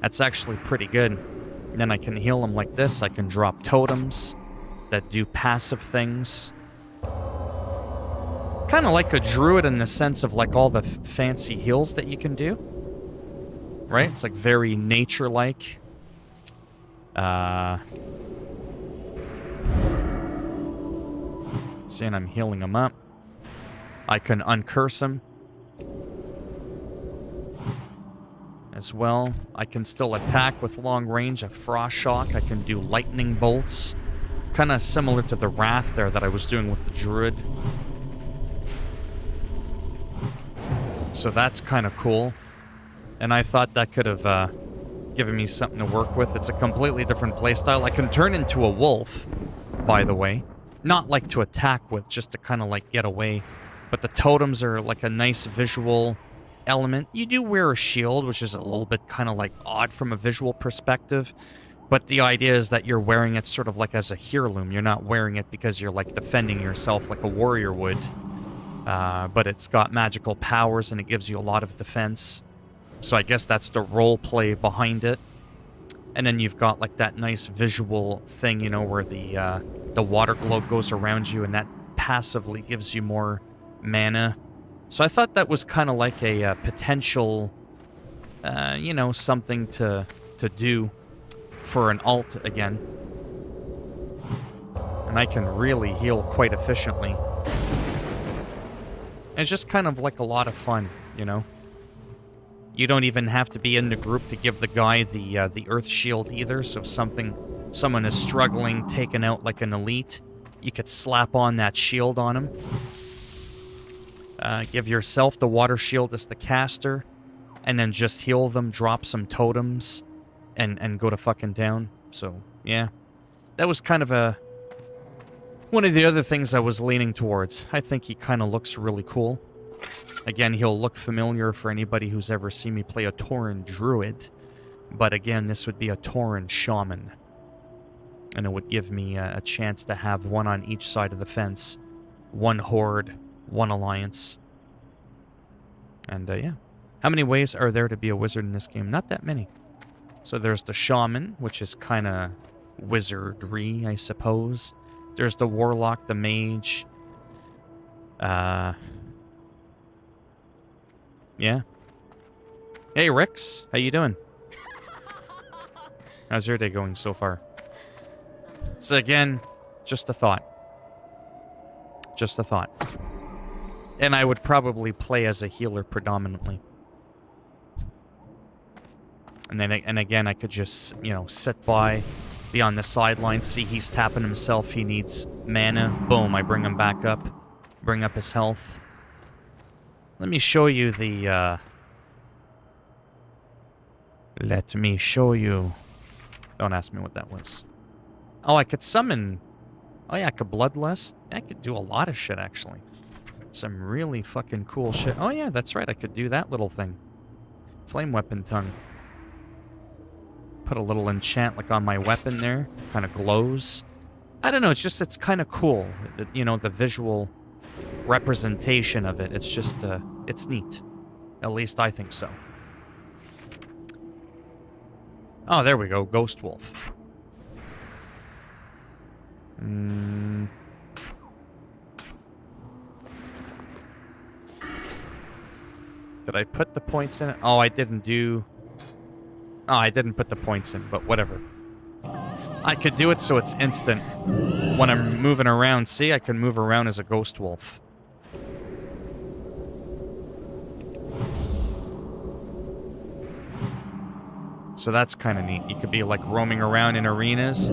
That's actually pretty good. And then I can heal them like this. I can drop totems that do passive things. Kind of like a druid in the sense of like all the fancy heals that you can do. Right? It's like very nature-like. Seeing I'm healing them up. I can uncurse them as well. I can still attack with long range, a frost shock. I can do lightning bolts. Kind of similar to the wrath there that I was doing with the druid. So that's kind of cool. And I thought that could have given me something to work with. It's a completely different playstyle. I can turn into a wolf, by the way. Not like to attack with, just to kind of like get away. But the totems are like a nice visual element. You do wear a shield, which is a little bit kind of like odd from a visual perspective. But the idea is that you're wearing it sort of like as a heirloom. You're not wearing it because you're like defending yourself like a warrior would. But it's got magical powers and it gives you a lot of defense. So I guess that's the role play behind it. And then you've got like that nice visual thing, you know, where the water globe goes around you and that passively gives you more mana. So I thought that was kind of like a potential, you know, something to do for an alt again. And I can really heal quite efficiently. It's just kind of like a lot of fun, you know. You don't even have to be in the group to give the guy the earth shield either. So if someone is struggling, taking out like an elite, you could slap on that shield on him. Give yourself the water shield as the caster, and then just heal them, drop some totems, and go to fucking town. So yeah, that was kind of one of the other things I was leaning towards. I think he kind of looks really cool. Again, he'll look familiar for anybody who's ever seen me play a Tauren Druid. But again, this would be a Tauren Shaman. And it would give me a chance to have one on each side of the fence. One Horde, one Alliance. And yeah. How many ways are there to be a wizard in this game? Not that many. So there's the Shaman, which is kind of wizardry, I suppose. There's the Warlock, the Mage. Yeah. Hey, Rix. How you doing? How's your day going so far? So again, just a thought. Just a thought. And I would probably play as a healer predominantly. And again, I could just, you know, sit by, be on the sideline, see he's tapping himself, he needs mana. Boom, I bring him back up. Bring up his health. Let me show you the, Let me show you. Don't ask me what that was. Oh, I could summon... Oh yeah, I could bloodlust. I could do a lot of shit, actually. Some really fucking cool shit. Oh yeah, that's right, I could do that little thing. Flame weapon tongue. Put a little enchant like on my weapon there. Kind of glows. I don't know, it's kind of cool. You know, the visual representation of it. It's just, it's neat. At least I think so. Oh, there we go. Ghost Wolf. Did I put the points in it? Oh, I didn't do... Oh, I didn't put the points in, but whatever. I could do it so it's instant. When I'm moving around, see, I can move around as a Ghost Wolf. So that's kind of neat. You could be like roaming around in arenas,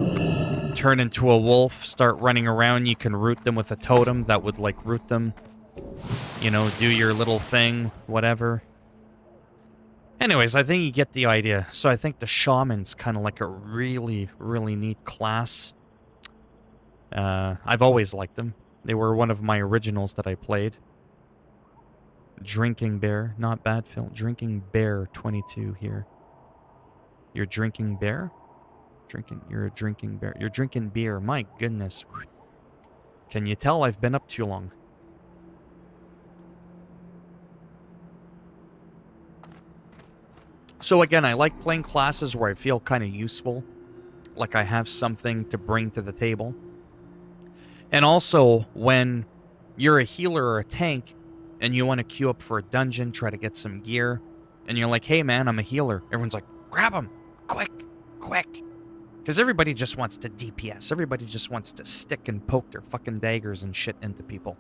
turn into a wolf, start running around. You can root them with a totem that would like root them. You know, do your little thing, whatever. Anyways, I think you get the idea. So I think the Shaman's kind of like a really, really neat class. I've always liked them. They were one of my originals that I played. Drinking Bear, not bad, Phil. Drinking Bear 22 here. You're drinking bear? You're a drinking bear. You're drinking beer. My goodness. Can you tell I've been up too long? So again, I like playing classes where I feel kind of useful. Like I have something to bring to the table. And also, when you're a healer or a tank, and you want to queue up for a dungeon, try to get some gear, and you're like, hey man, I'm a healer. Everyone's like, grab him! Quick! Quick! Because everybody just wants to DPS. Everybody just wants to stick and poke their fucking daggers and shit into people.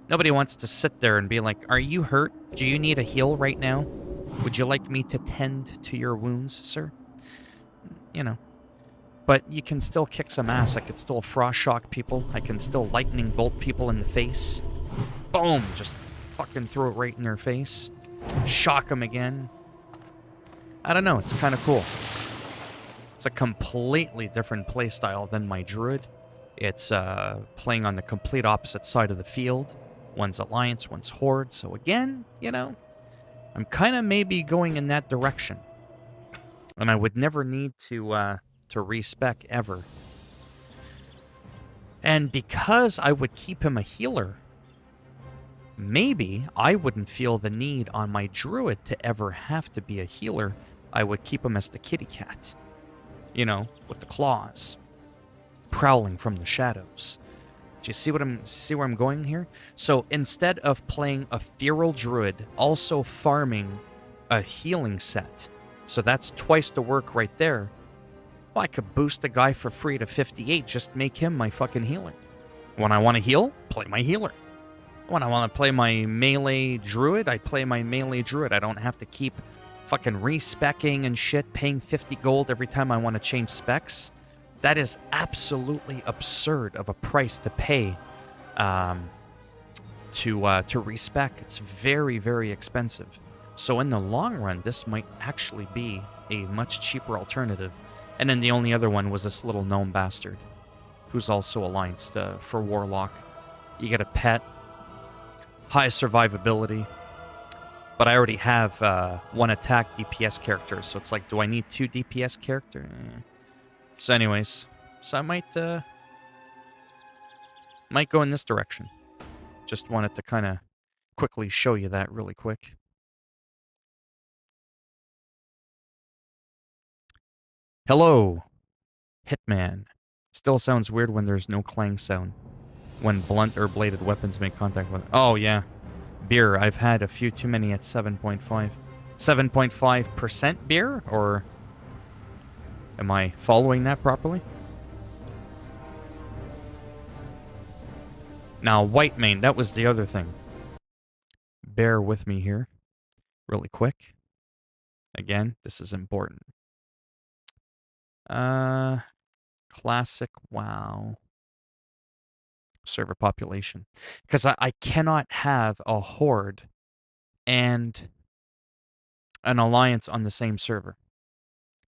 Nobody wants to sit there and be like, are you hurt? Do you need a heal right now? Would you like me to tend to your wounds, sir? You know. But you can still kick some ass. I could still frost shock people. I can still lightning bolt people in the face. Boom! Just fucking throw it right in their face. Shock them again. I don't know. It's kind of cool. It's a completely different playstyle than my druid. It's playing on the complete opposite side of the field. One's alliance, one's horde. So again, you know, I'm kind of maybe going in that direction. And I would never need to respec ever. And because I would keep him a healer, maybe I wouldn't feel the need on my druid to ever have to be a healer. I would keep him as the kitty cat. You know, with the claws. Prowling from the shadows. Do you see where I'm going here? So instead of playing a feral druid, also farming a healing set. So that's twice the work right there. Well, I could boost the guy for free to 58, just make him my fucking healer. When I want to heal, play my healer. When I want to play my melee druid, I play my melee druid. I don't have to keep fucking respecking and shit, paying 50 gold every time I want to change specs. That is absolutely absurd of a price to pay to respec. It's very, very expensive. So in the long run, this might actually be a much cheaper alternative. And then the only other one was this little gnome bastard, who's also allianced for Warlock. You get a pet, high survivability, but I already have one attack DPS character, so it's like, do I need 2 DPS character? So anyways, so I might go in this direction. Just wanted to kind of quickly show you that really quick. Hello, Hitman. Still sounds weird when there's no clang sound. When blunt or bladed weapons make contact with... Oh, yeah. Beer, I've had a few too many at 7.5. 7.5% beer, or am I following that properly? Now, Whitemane, that was the other thing. Bear with me here, really quick. Again, this is important. Classic WoW. Server population. Because I cannot have a horde and an alliance on the same server.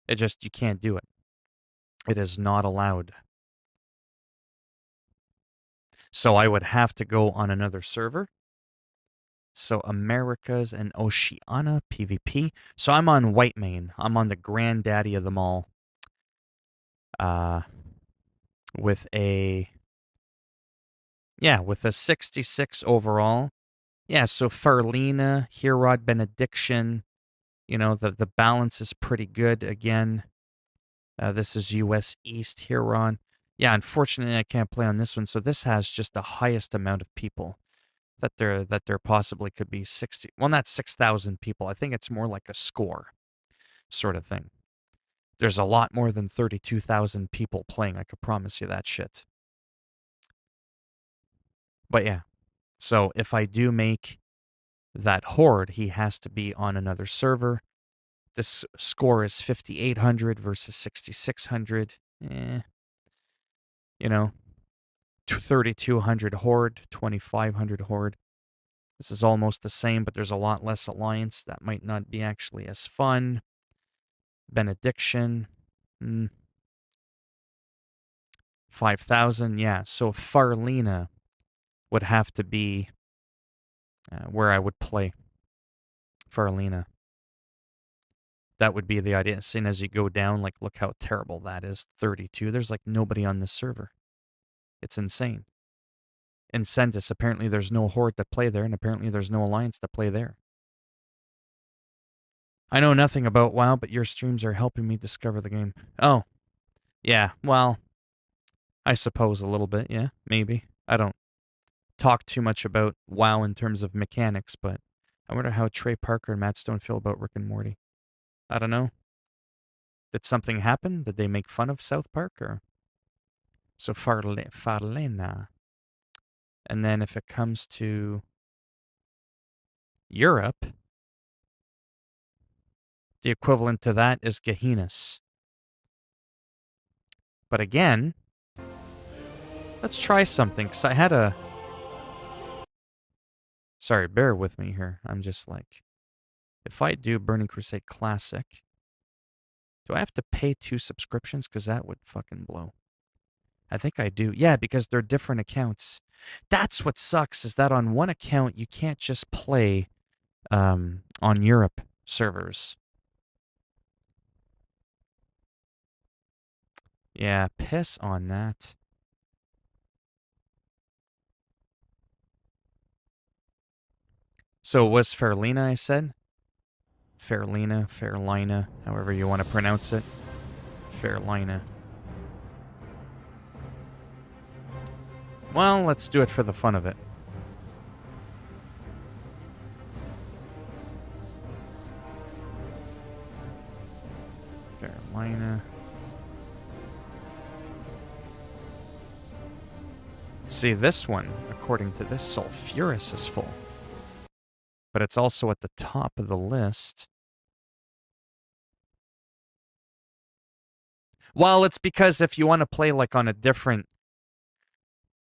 It just, you can't do it. It is not allowed. So I would have to go on another server. So Americas and Oceania PvP. So I'm on Whitemane. I'm on the granddaddy of them all. With a 66 overall. Yeah, so Farlina, Herod, Benediction. You know, the balance is pretty good again. This is US East, Huron. Yeah, unfortunately I can't play on this one, so this has just the highest amount of people that there possibly could be 60. Well, not 6,000 people. I think it's more like a score sort of thing. There's a lot more than 32,000 people playing, I could promise you that shit. But yeah, so if I do make that horde, he has to be on another server. This score is 5,800 versus 6,600. You know, 3,200 horde, 2,500 horde. This is almost the same, but there's a lot less alliance. That might not be actually as fun. Benediction. 5,000, yeah. So Farlina would have to be where I would play Farlina. That would be the idea. Seeing as you go down, like, look how terrible that is. 32. There's like nobody on this server. It's insane. Incendus, apparently there's no horde to play there, and apparently there's no alliance to play there. I know nothing about WoW, but your streams are helping me discover the game. Oh. Yeah, well, I suppose a little bit, yeah, maybe. I don't talk too much about WoW in terms of mechanics, but I wonder how Trey Parker and Matt Stone feel about Rick and Morty. I don't know. Did something happen? Did they make fun of South Park? Or so Farlena. And then if it comes to Europe, the equivalent to that is Gehennas. But again, let's try something, because I had a... Sorry, bear with me here. I'm just like... If I do Burning Crusade Classic, do I have to pay 2 subscriptions? Because that would fucking blow. I think I do. Yeah, because they're different accounts. That's what sucks, is that on one account, you can't just play on Europe servers. Yeah, piss on that. So it was Farlina, I said? Farlina, however you want to pronounce it. Farlina. Well, let's do it for the fun of it. Farlina. See, this one, according to this, Sulfurous is full. But it's also at the top of the list. Well, it's because if you want to play like on a different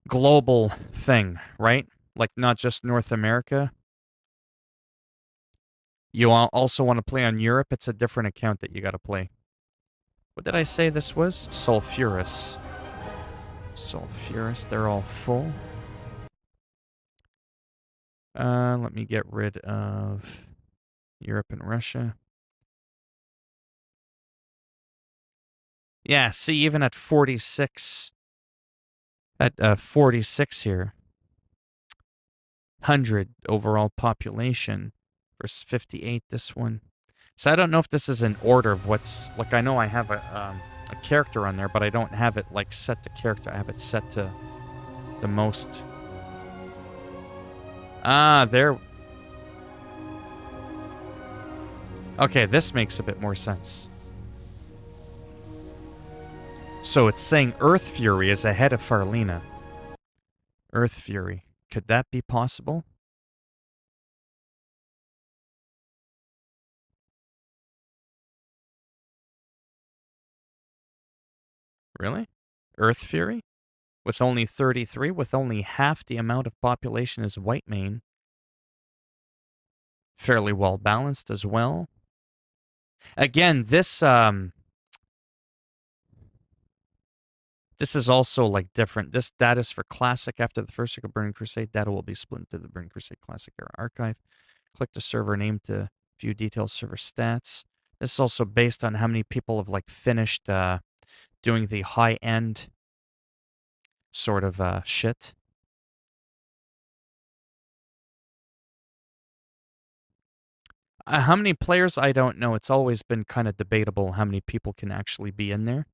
global thing, right? Like not just North America. You also want to play on Europe. It's a different account that you got to play. What did I say this was? Sulfurous. Sulfurous, they're all full. Let me get rid of Europe and Russia. Yeah, see, even at 46, at 46 here, 100 overall population versus 58 this one. So I don't know if this is in order of what's, like, I know I have a character on there, but I don't have it like set to character. I have it set to the most. Ah, there Okay, this makes a bit more sense. So it's saying Earth Fury is ahead of Farlina. Earth Fury. Could that be possible? Really? Earth Fury? With only 33, with only half the amount of population as Whitemane. Fairly well balanced as well. Again, this is also like different. This data is for Classic. After the first week of Burning Crusade, data will be split into the Burning Crusade Classic era archive. Click the server name to view detailed server stats. This is also based on how many people have like finished doing the high-end sort of shit. How many players? I don't know. It's always been kind of debatable how many people can actually be in there.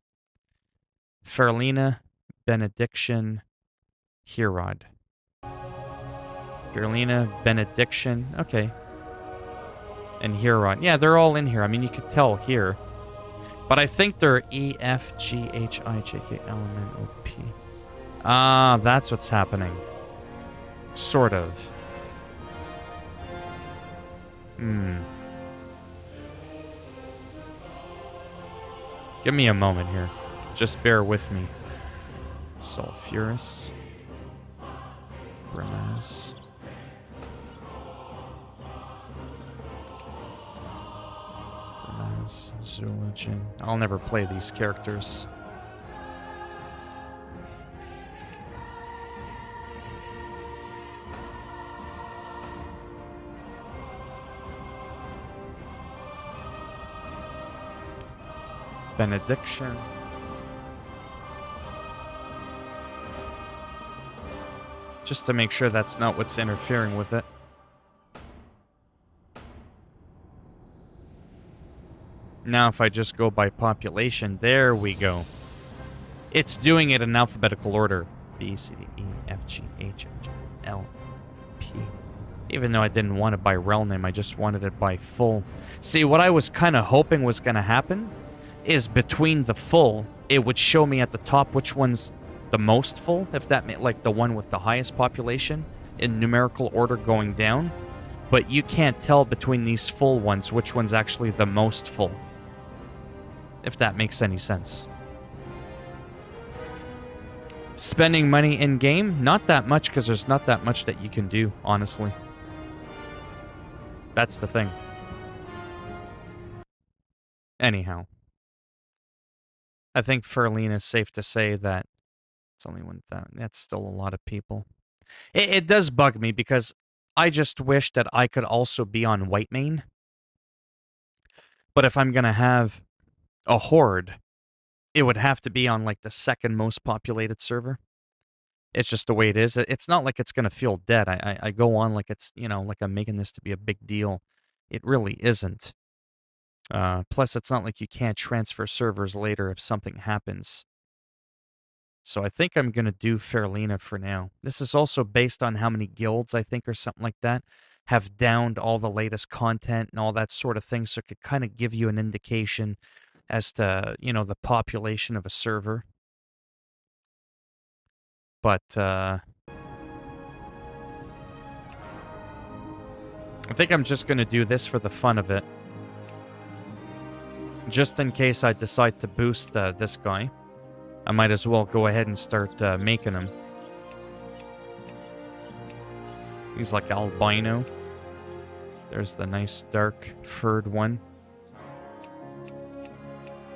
Farlina, Benediction, Herod. Farlina, Benediction, okay. And Herod. Yeah, they're all in here. I mean, you could tell here. But I think they're E, F, G, H, I, J, K, L, M, N, O, P. Ah, that's what's happening. Sort of. Give me a moment here. Just bear with me. Sulfurous. Grimace. Grimace. Zoologen. I'll never play these characters. Benediction. Just to make sure that's not what's interfering with it. Now if I just go by population, there we go. It's doing it in alphabetical order. B, C, D, E, F, G, H, I, J, L, P. Even though I didn't want it by rel name, I just wanted it by full. See, what I was kind of hoping was going to happen is between the full, it would show me at the top which one's the most full, if that meant like the one with the highest population in numerical order going down. But you can't tell between these full ones which one's actually the most full, if that makes any sense. Spending money in-game? Not that much, because there's not that much that you can do, honestly. That's the thing. Anyhow. I think Farlina is safe to say that it's only 1,000. That's still a lot of people. It does bug me because I just wish that I could also be on Whitemane. But if I'm going to have a horde, it would have to be on like the second most populated server. It's just the way it is. It's not like it's going to feel dead. I go on like it's, you know, like I'm making this to be a big deal. It really isn't. Plus, it's not like you can't transfer servers later if something happens. So I think I'm going to do Farlina for now. This is also based on how many guilds, I think, or something like that, have downed all the latest content and all that sort of thing. So it could kind of give you an indication as to, you know, the population of a server. But, I think I'm just going to do this for the fun of it. Just in case I decide to boost this guy, I might as well go ahead and start making him. He's like albino. There's the nice dark furred one.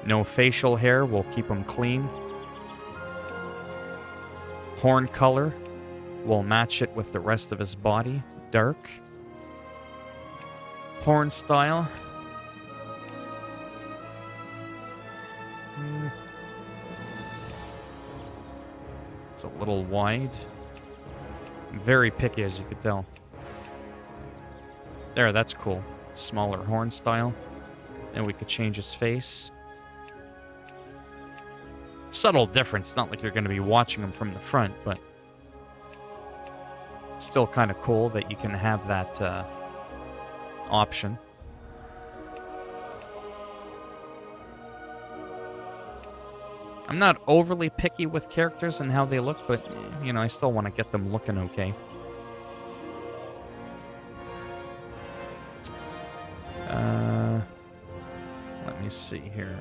No facial hair, we'll keep him clean. Horn color, we'll match it with the rest of his body. Dark. Horn style. It's a little wide. Very picky, as you could tell. There, that's cool. Smaller horn style. And we could change his face. Subtle difference. Not like you're going to be watching him from the front, but still kind of cool that you can have that option. I'm not overly picky with characters and how they look, but, you know, I still want to get them looking okay. Let me see here.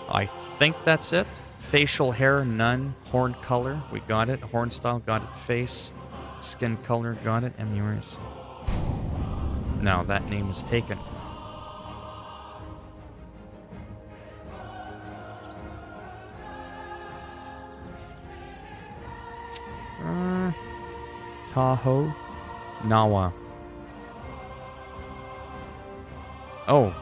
I think that's it. Facial hair, none. Horn color, we got it. Horn style, got it. Face, skin color, got it. Emuers. No, that name is taken. Tahoe, Nawa. Oh.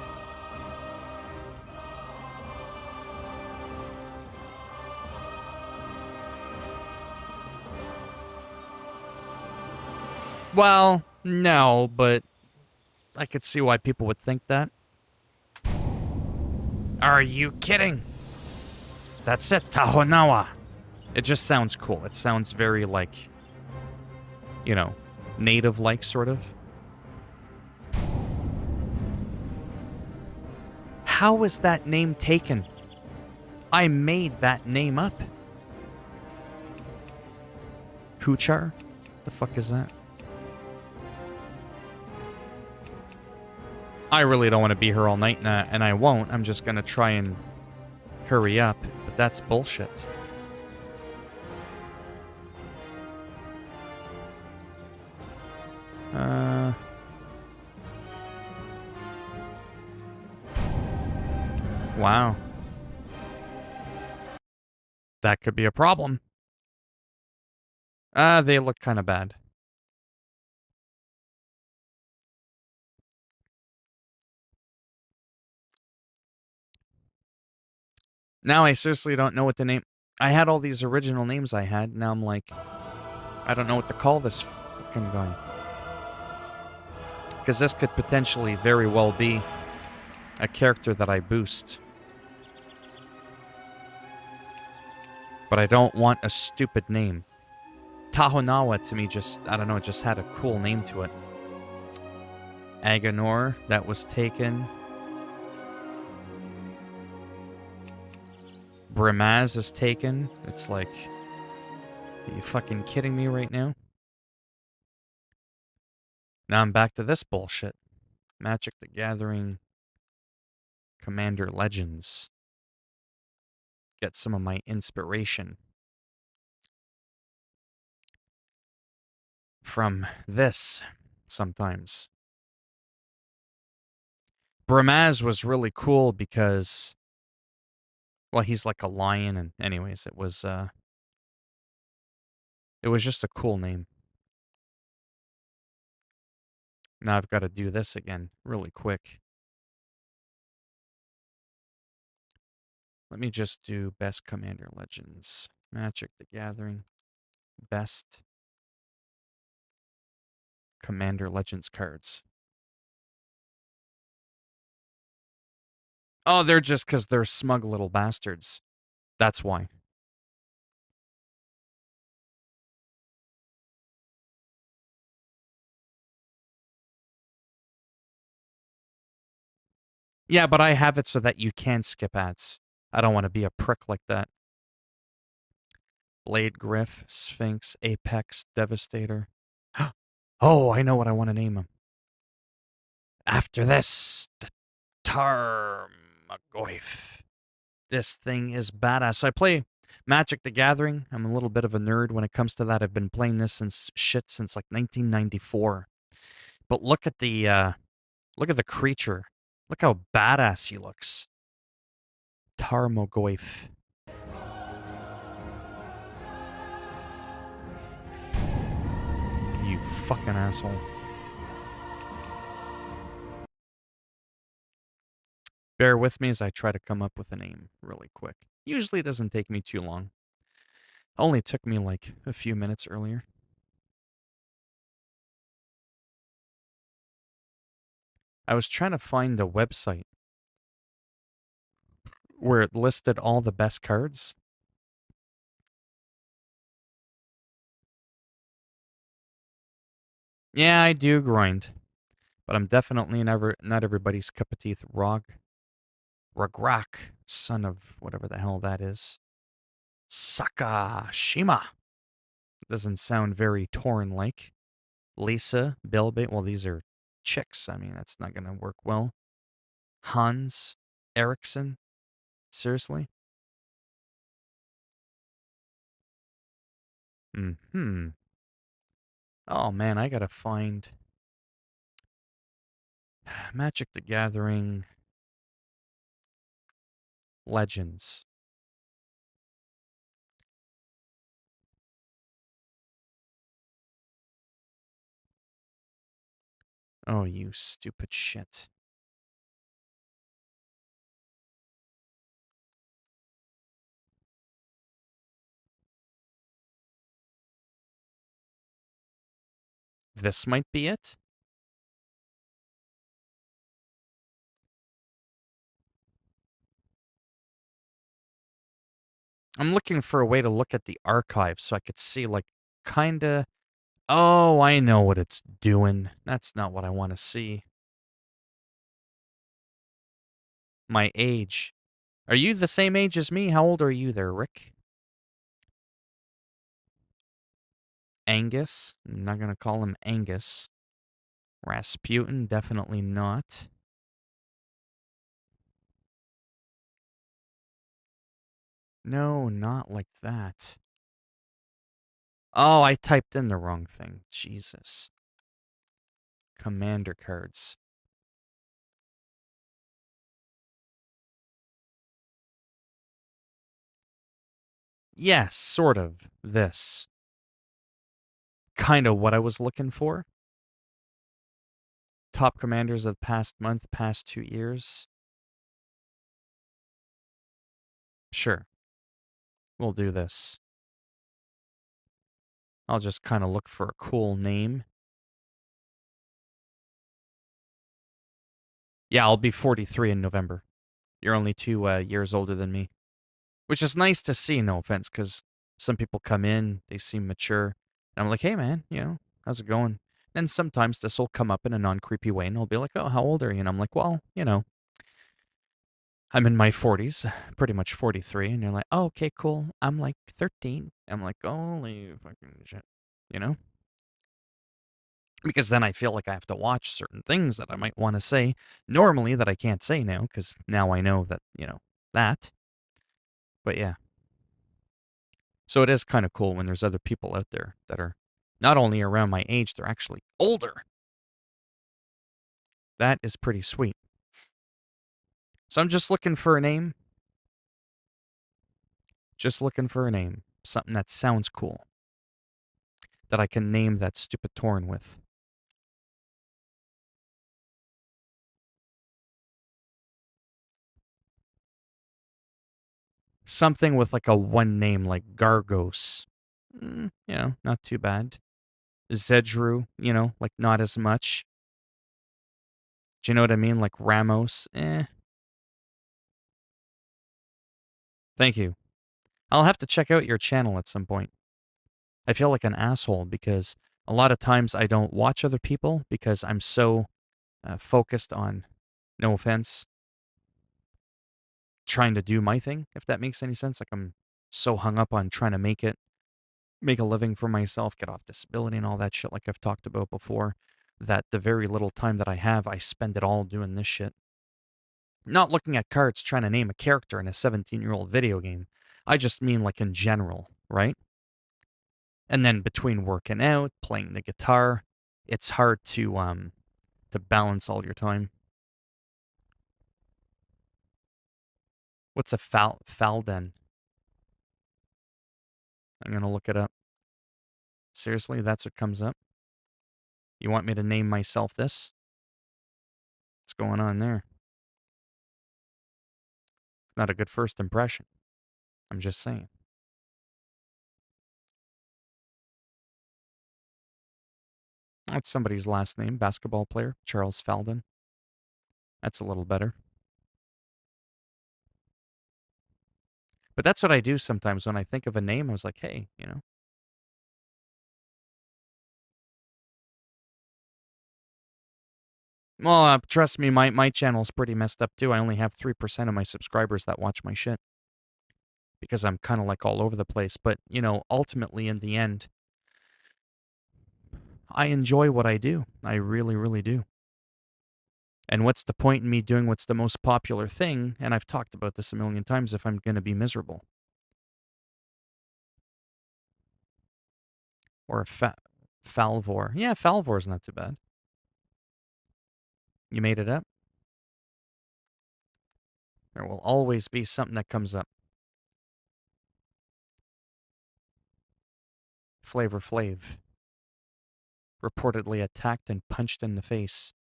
Well, no, but I could see why people would think that. Are you kidding? That's it, Tahonawa. It just sounds cool. It sounds very, like, you know, native-like, sort of. How is that name taken? I made that name up. Kuchar? The fuck is that? I really don't want to be here all night, and I won't. I'm just gonna try and hurry up, but that's bullshit. Wow. That could be a problem. They look kind of bad. Now I seriously don't know what the name... I had all these original names I had. Now I'm like... I don't know what to call this fucking guy. Because this could potentially very well be a character that I boost. But I don't want a stupid name. Tahonawa to me just... I don't know, it just had a cool name to it. Aganor, that was taken. Brimaz is taken. It's like... Are you fucking kidding me right now? Now I'm back to this bullshit. Magic the Gathering. Commander Legends. Get some of my inspiration from this sometimes. Brimaz was really cool because... Well, he's like a lion, and anyways, it was just a cool name. Now I've got to do this again really quick. Let me just do Best Commander Legends. Magic the Gathering. Best Commander Legends cards. Oh, they're just because they're smug little bastards. That's why. Yeah, but I have it so that you can skip ads. I don't want to be a prick like that. Blade Griff, Sphinx, Apex, Devastator. Oh, I know what I want to name him. After this, the Tarmogoyf. This thing is badass. So I play Magic the Gathering. I'm a little bit of a nerd when it comes to that. I've been playing this since like 1994. But look at the creature. Look how badass he looks. Tarmogoyf. You fucking asshole. Bear with me as I try to come up with a name really quick. Usually it doesn't take me too long. Only took me like a few minutes earlier. I was trying to find a website where it listed all the best cards. Yeah, I do grind. But I'm definitely not everybody's cup of tea, Rog. Ragrak, son of whatever the hell that is. Sakashima. Doesn't sound very Tauren-like. Lisa, Belbait. Well, these are chicks. I mean, that's not going to work well. Hans Eriksson. Seriously? Hmm. Oh man, I gotta find Magic the Gathering Legends. Oh, you stupid shit. This might be it? I'm looking for a way to look at the archive so I could see, like, kinda. Oh, I know what it's doing. That's not what I want to see. My age. Are you the same age as me? How old are you there, Rick? Angus? I'm not gonna call him Angus. Rasputin? Definitely not. No, not like that. Oh, I typed in the wrong thing. Jesus. Commander cards. Yes, sort of. This. Kind of what I was looking for. Top commanders of the past month, past 2 years. Sure. We'll do this. I'll just kind of look for a cool name. Yeah, I'll be 43 in November. You're only 2 years older than me. Which is nice to see, no offense, because some people come in, they seem mature. And I'm like, hey, man, how's it going? And sometimes this will come up in a non-creepy way, and I'll be like, oh, how old are you? And I'm like, well, I'm in my 40s, pretty much 43. And you're like, oh, okay, cool. I'm like 13. I'm like, holy fucking shit, you know? Because then I feel like I have to watch certain things that I might want to say normally that I can't say now, because now I know that, that. But yeah. So it is kind of cool when there's other people out there that are not only around my age, they're actually older. That is pretty sweet. So I'm just looking for a name. Just looking for a name. Something that sounds cool. That I can name that stupid Tauren with. Something with like a one name like Gargos. Not too bad. Zedru, like not as much. Do you know what I mean? Like Ramos, eh. Thank you. I'll have to check out your channel at some point. I feel like an asshole because a lot of times I don't watch other people because I'm so focused on, no offense, trying to do my thing, if that makes any sense. Like I'm so hung up on trying to make a living for myself, get off disability and all that shit like I've talked about before, that the very little time that I have, I spend it all doing this shit. Not looking at cards trying to name a character in a 17-year-old video game. I just mean like in general, right? And then between working out, playing the guitar, it's hard to balance all your time. What's a Falden? I'm gonna look it up. Seriously, that's what comes up? You want me to name myself this? What's going on there? Not a good first impression. I'm just saying. That's somebody's last name, basketball player, Charles Falden. That's a little better. But that's what I do sometimes when I think of a name. I was like, hey, Well, trust me, my channel's pretty messed up too. I only have 3% of my subscribers that watch my shit because I'm kind of like all over the place. But, you know, ultimately in the end, I enjoy what I do. I really, really do. And what's the point in me doing what's the most popular thing? And I've talked about this a million times if I'm going to be miserable. Or Falvor. Yeah, Falvor's not too bad. You made it up? There will always be something that comes up. Flavor Flav. Reportedly attacked and punched in the face.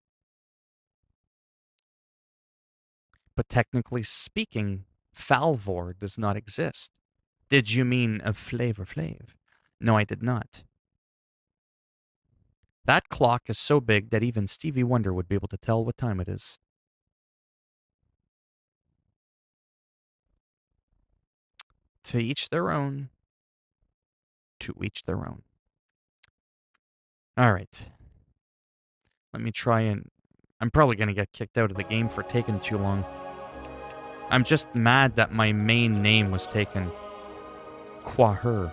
But technically speaking, Falvor does not exist. Did you mean a Flavor Flav? No, I did not. That clock is so big that even Stevie Wonder would be able to tell what time it is. To each their own. To each their own. All right. Let me try and... I'm probably going to get kicked out of the game for taking too long. I'm just mad that my main name was taken. Quaher.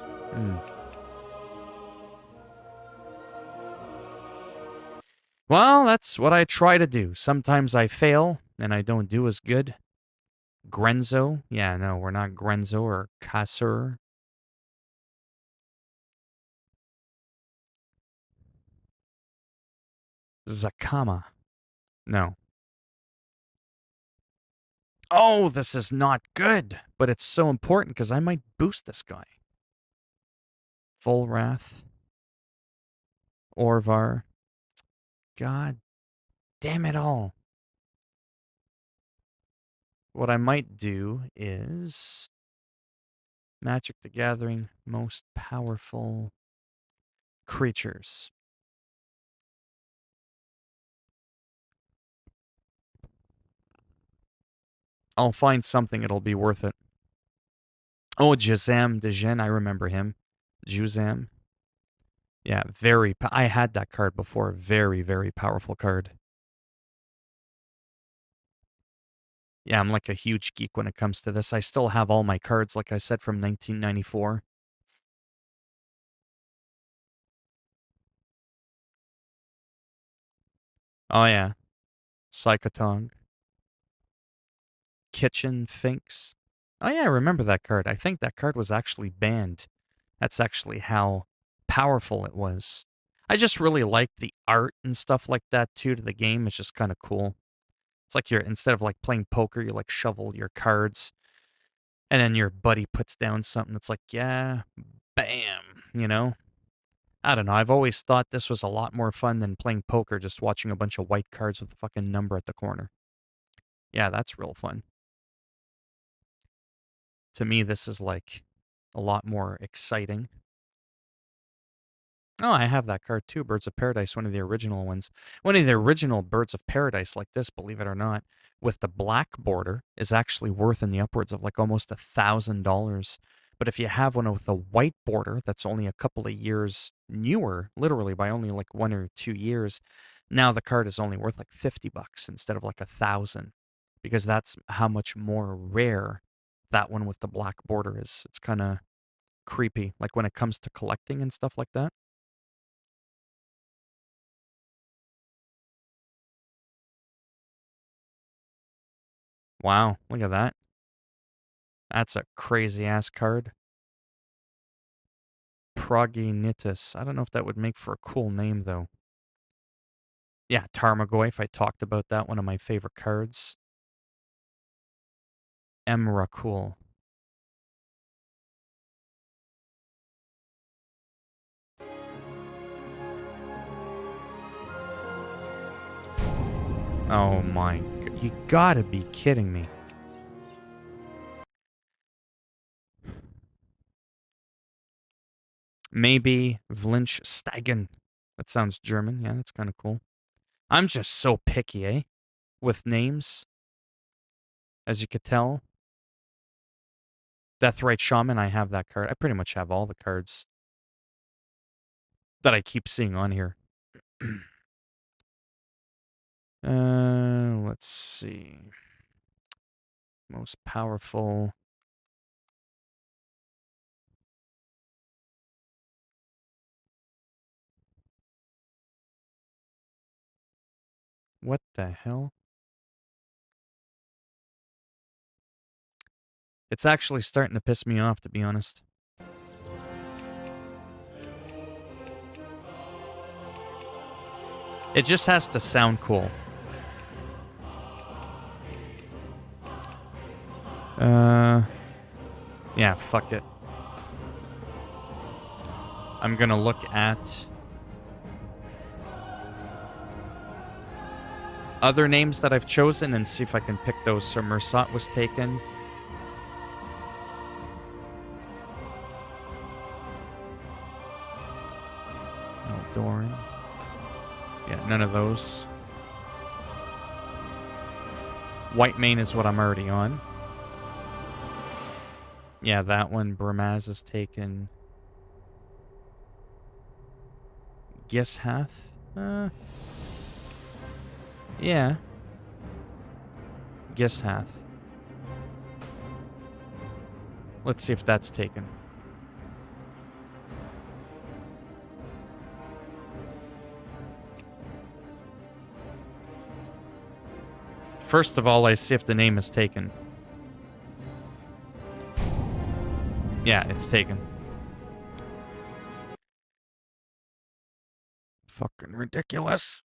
Well, that's what I try to do. Sometimes I fail, and I don't do as good. Grenzo? Yeah, no, we're not Grenzo or Kasur. Zakama. No. Oh, this is not good, but it's so important because I might boost this guy. Volrath. Orvar. God damn it all. What I might do is Magic the Gathering most powerful creatures. I'll find something, it'll be worth it. Oh, Jazam Dejin, I remember him. Juzam. Yeah, I had that card before. Very, very powerful card. Yeah, I'm like a huge geek when it comes to this. I still have all my cards, like I said, from 1994. Oh, yeah. Psychotong. Kitchen Finks. Oh, yeah, I remember that card. I think that card was actually banned. That's actually how powerful it was. I just really like the art and stuff like that, too, to the game. It's just kind of cool. It's like instead of like playing poker, you like shovel your cards. And then your buddy puts down something that's like, yeah, bam, you know? I don't know. I've always thought this was a lot more fun than playing poker, just watching a bunch of white cards with a fucking number at the corner. Yeah, that's real fun. To me, this is like a lot more exciting. Oh, I have that card too, Birds of Paradise, one of the original ones. One of the original Birds of Paradise like this, believe it or not, with the black border is actually worth in the upwards of like almost $1,000. But if you have one with a white border that's only a couple of years newer, literally by only like 1 or 2 years, now the card is only worth like $50 instead of like 1,000, because that's how much more rare that one with the black border is. It's kind of creepy, like when it comes to collecting and stuff like that. Wow, look at that. That's a crazy ass card. Progenitus. I don't know if that would make for a cool name though. Yeah, Tarmogoyf. I talked about that. One of my favorite cards. Emrakul. Oh my god. You gotta be kidding me. Maybe Vlinch Steigen. That sounds German. Yeah, that's kind of cool. I'm just so picky, eh? With names. As you could tell. Deathrite Shaman, I have that card. I pretty much have all the cards that I keep seeing on here. Let's see. Most powerful. What the hell? It's actually starting to piss me off, to be honest. It just has to sound cool. Yeah, fuck it. I'm gonna look at other names that I've chosen and see if I can pick those. So Mersat was taken. Doran. Yeah, none of those. White Mane is what I'm already on. Yeah, that one. Burmaz is taken. Gishath? Yeah. Gishath. Let's see if that's taken. First of all, I see if the name is taken. Yeah, it's taken. Fucking ridiculous.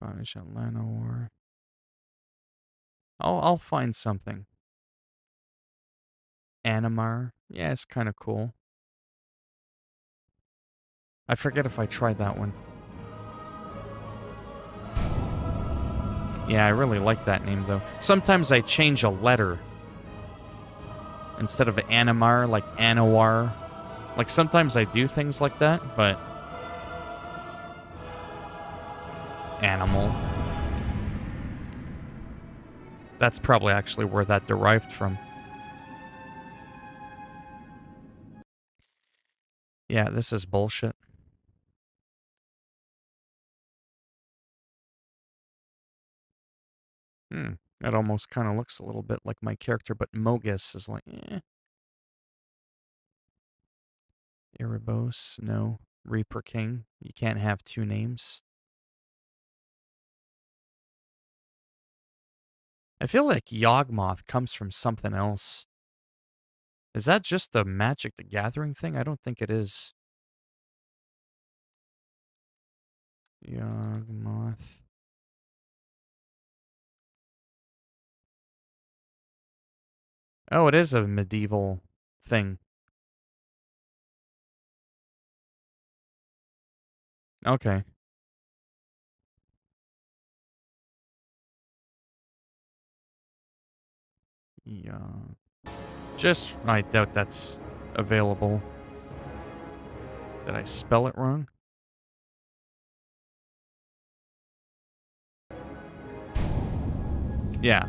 Spanish Atlanta War. I'll find something. Animar. Yeah, it's kind of cool. I forget if I tried that one. Yeah, I really like that name, though. Sometimes I change a letter. Instead of Animar, like Anawar. Like, sometimes I do things like that, but... Animal. That's probably actually where that derived from. Yeah, this is bullshit. That almost kind of looks a little bit like my character, but Mogus is like, eh. Erebos, no. Reaper King, you can't have two names. I feel like Yawgmoth comes from something else. Is that just a Magic the Gathering thing? I don't think it is. Yawgmoth. Oh, it is a medieval thing. Okay. Yeah. I doubt that's available. Did I spell it wrong? Yeah.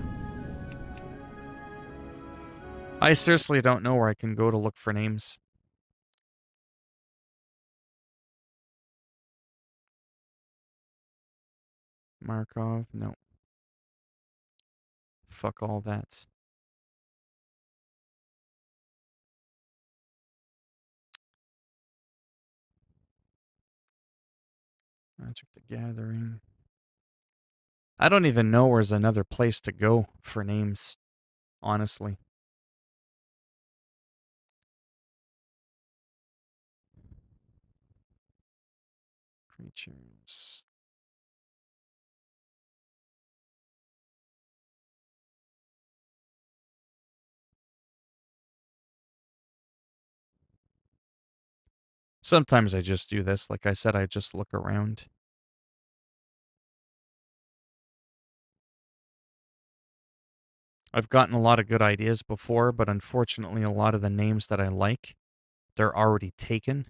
I seriously don't know where I can go to look for names. Markov, no. Fuck all that. Magic the Gathering. I don't even know where's another place to go for names, honestly. Creatures. Sometimes I just do this. Like I said, I just look around. I've gotten a lot of good ideas before, but unfortunately, a lot of the names that I like, they're already taken.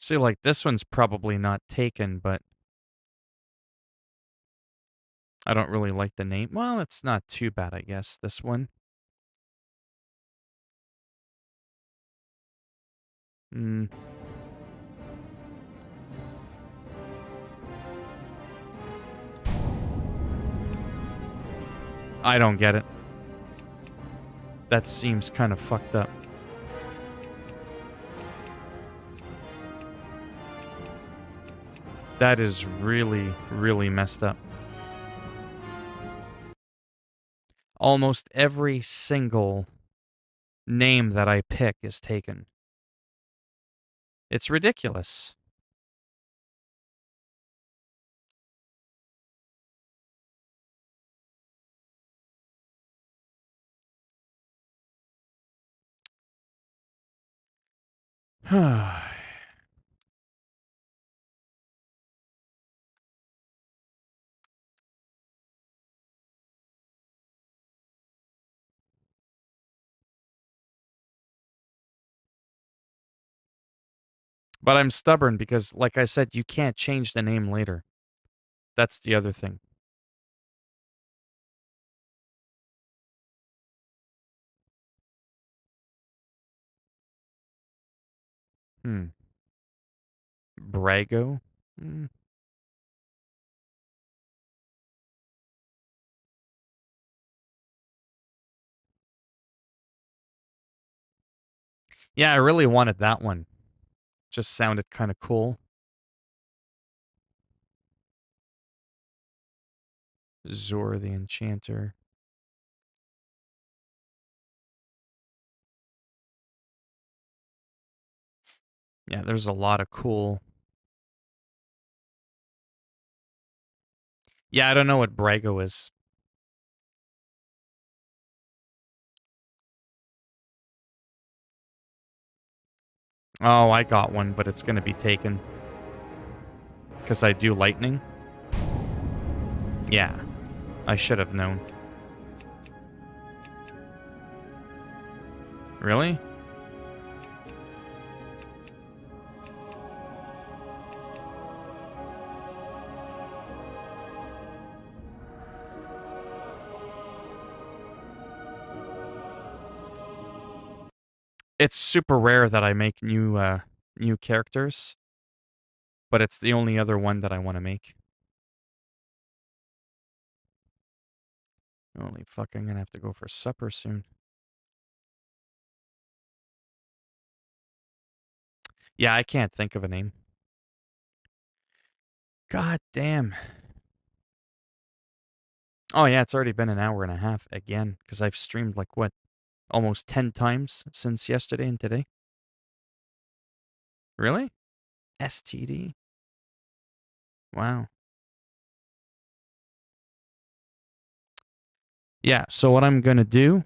See, like, this one's probably not taken, but I don't really like the name. Well, it's not too bad, I guess, this one. Hmm. I don't get it. That seems kind of fucked up. That is really, really messed up. Almost every single name that I pick is taken. It's ridiculous. But I'm stubborn because, like I said, you can't change the name later. That's the other thing. Brago? Hmm. Yeah, I really wanted that one. Just sounded kind of cool. Zor the Enchanter. Yeah, there's a lot of cool. Yeah, I don't know what Brago is. Oh, I got one, but it's going to be taken. Because I do lightning. Yeah, I should have known. Really? It's super rare that I make new characters, but it's the only other one that I want to make. Holy fuck, I'm gonna have to go for supper soon. Yeah, I can't think of a name. God damn. Oh yeah, it's already been an hour and a half again, because I've streamed like what, almost 10 times since yesterday and today. Really? STD? Wow. Yeah, so what I'm gonna do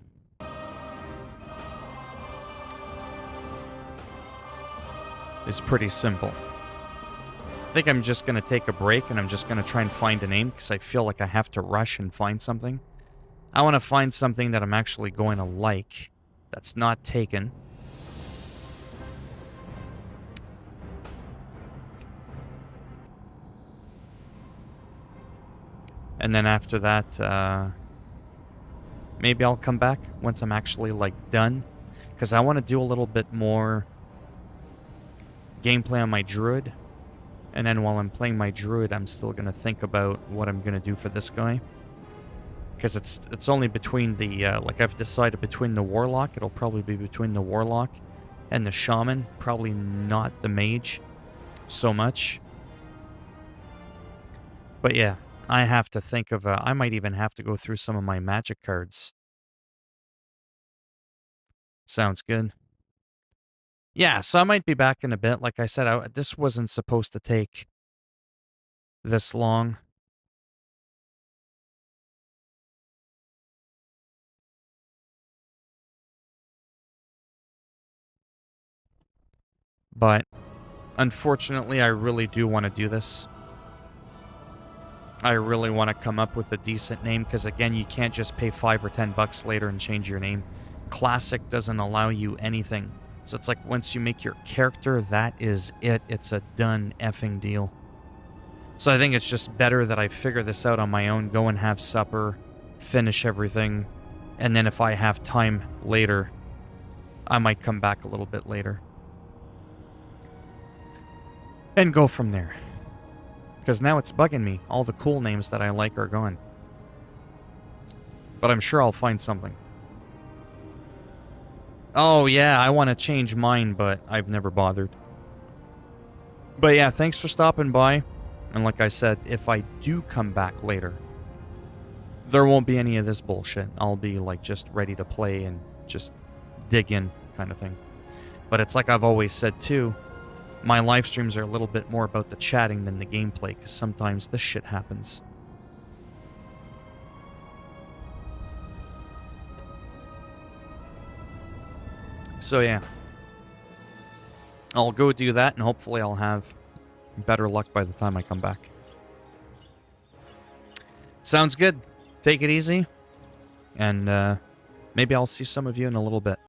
is pretty simple. I think I'm just gonna take a break and I'm just gonna try and find a name because I feel like I have to rush and find something. I want to find something that I'm actually going to like that's not taken. And then after that, maybe I'll come back once I'm actually, like, done. Because I want to do a little bit more gameplay on my druid. And then while I'm playing my druid, I'm still going to think about what I'm going to do for this guy. Because it's only between the, like I've decided between the warlock. It'll probably be between the warlock and the shaman. Probably not the mage so much. But yeah, I have to think of, I might even have to go through some of my magic cards. Sounds good. Yeah, so I might be back in a bit. Like I said, this wasn't supposed to take this long. But unfortunately, I really do want to do this. I really want to come up with a decent name because, again, you can't just pay $5 or $10 later and change your name. Classic doesn't allow you anything So it's like once you make your character, that is it. It's a done effing deal. So I think it's just better that I figure this out on my own, go and have supper, finish everything, and then if I have time later, I might come back a little bit later. And go from there. Because now it's bugging me. All the cool names that I like are gone. But I'm sure I'll find something. Oh yeah, I want to change mine, but I've never bothered. But yeah, thanks for stopping by. And like I said, if I do come back later, there won't be any of this bullshit. I'll be like just ready to play and just dig in kind of thing. But it's like I've always said too, my live streams are a little bit more about the chatting than the gameplay, because sometimes this shit happens. So yeah, I'll go do that, and hopefully I'll have better luck by the time I come back. Sounds good. Take it easy, and maybe I'll see some of you in a little bit.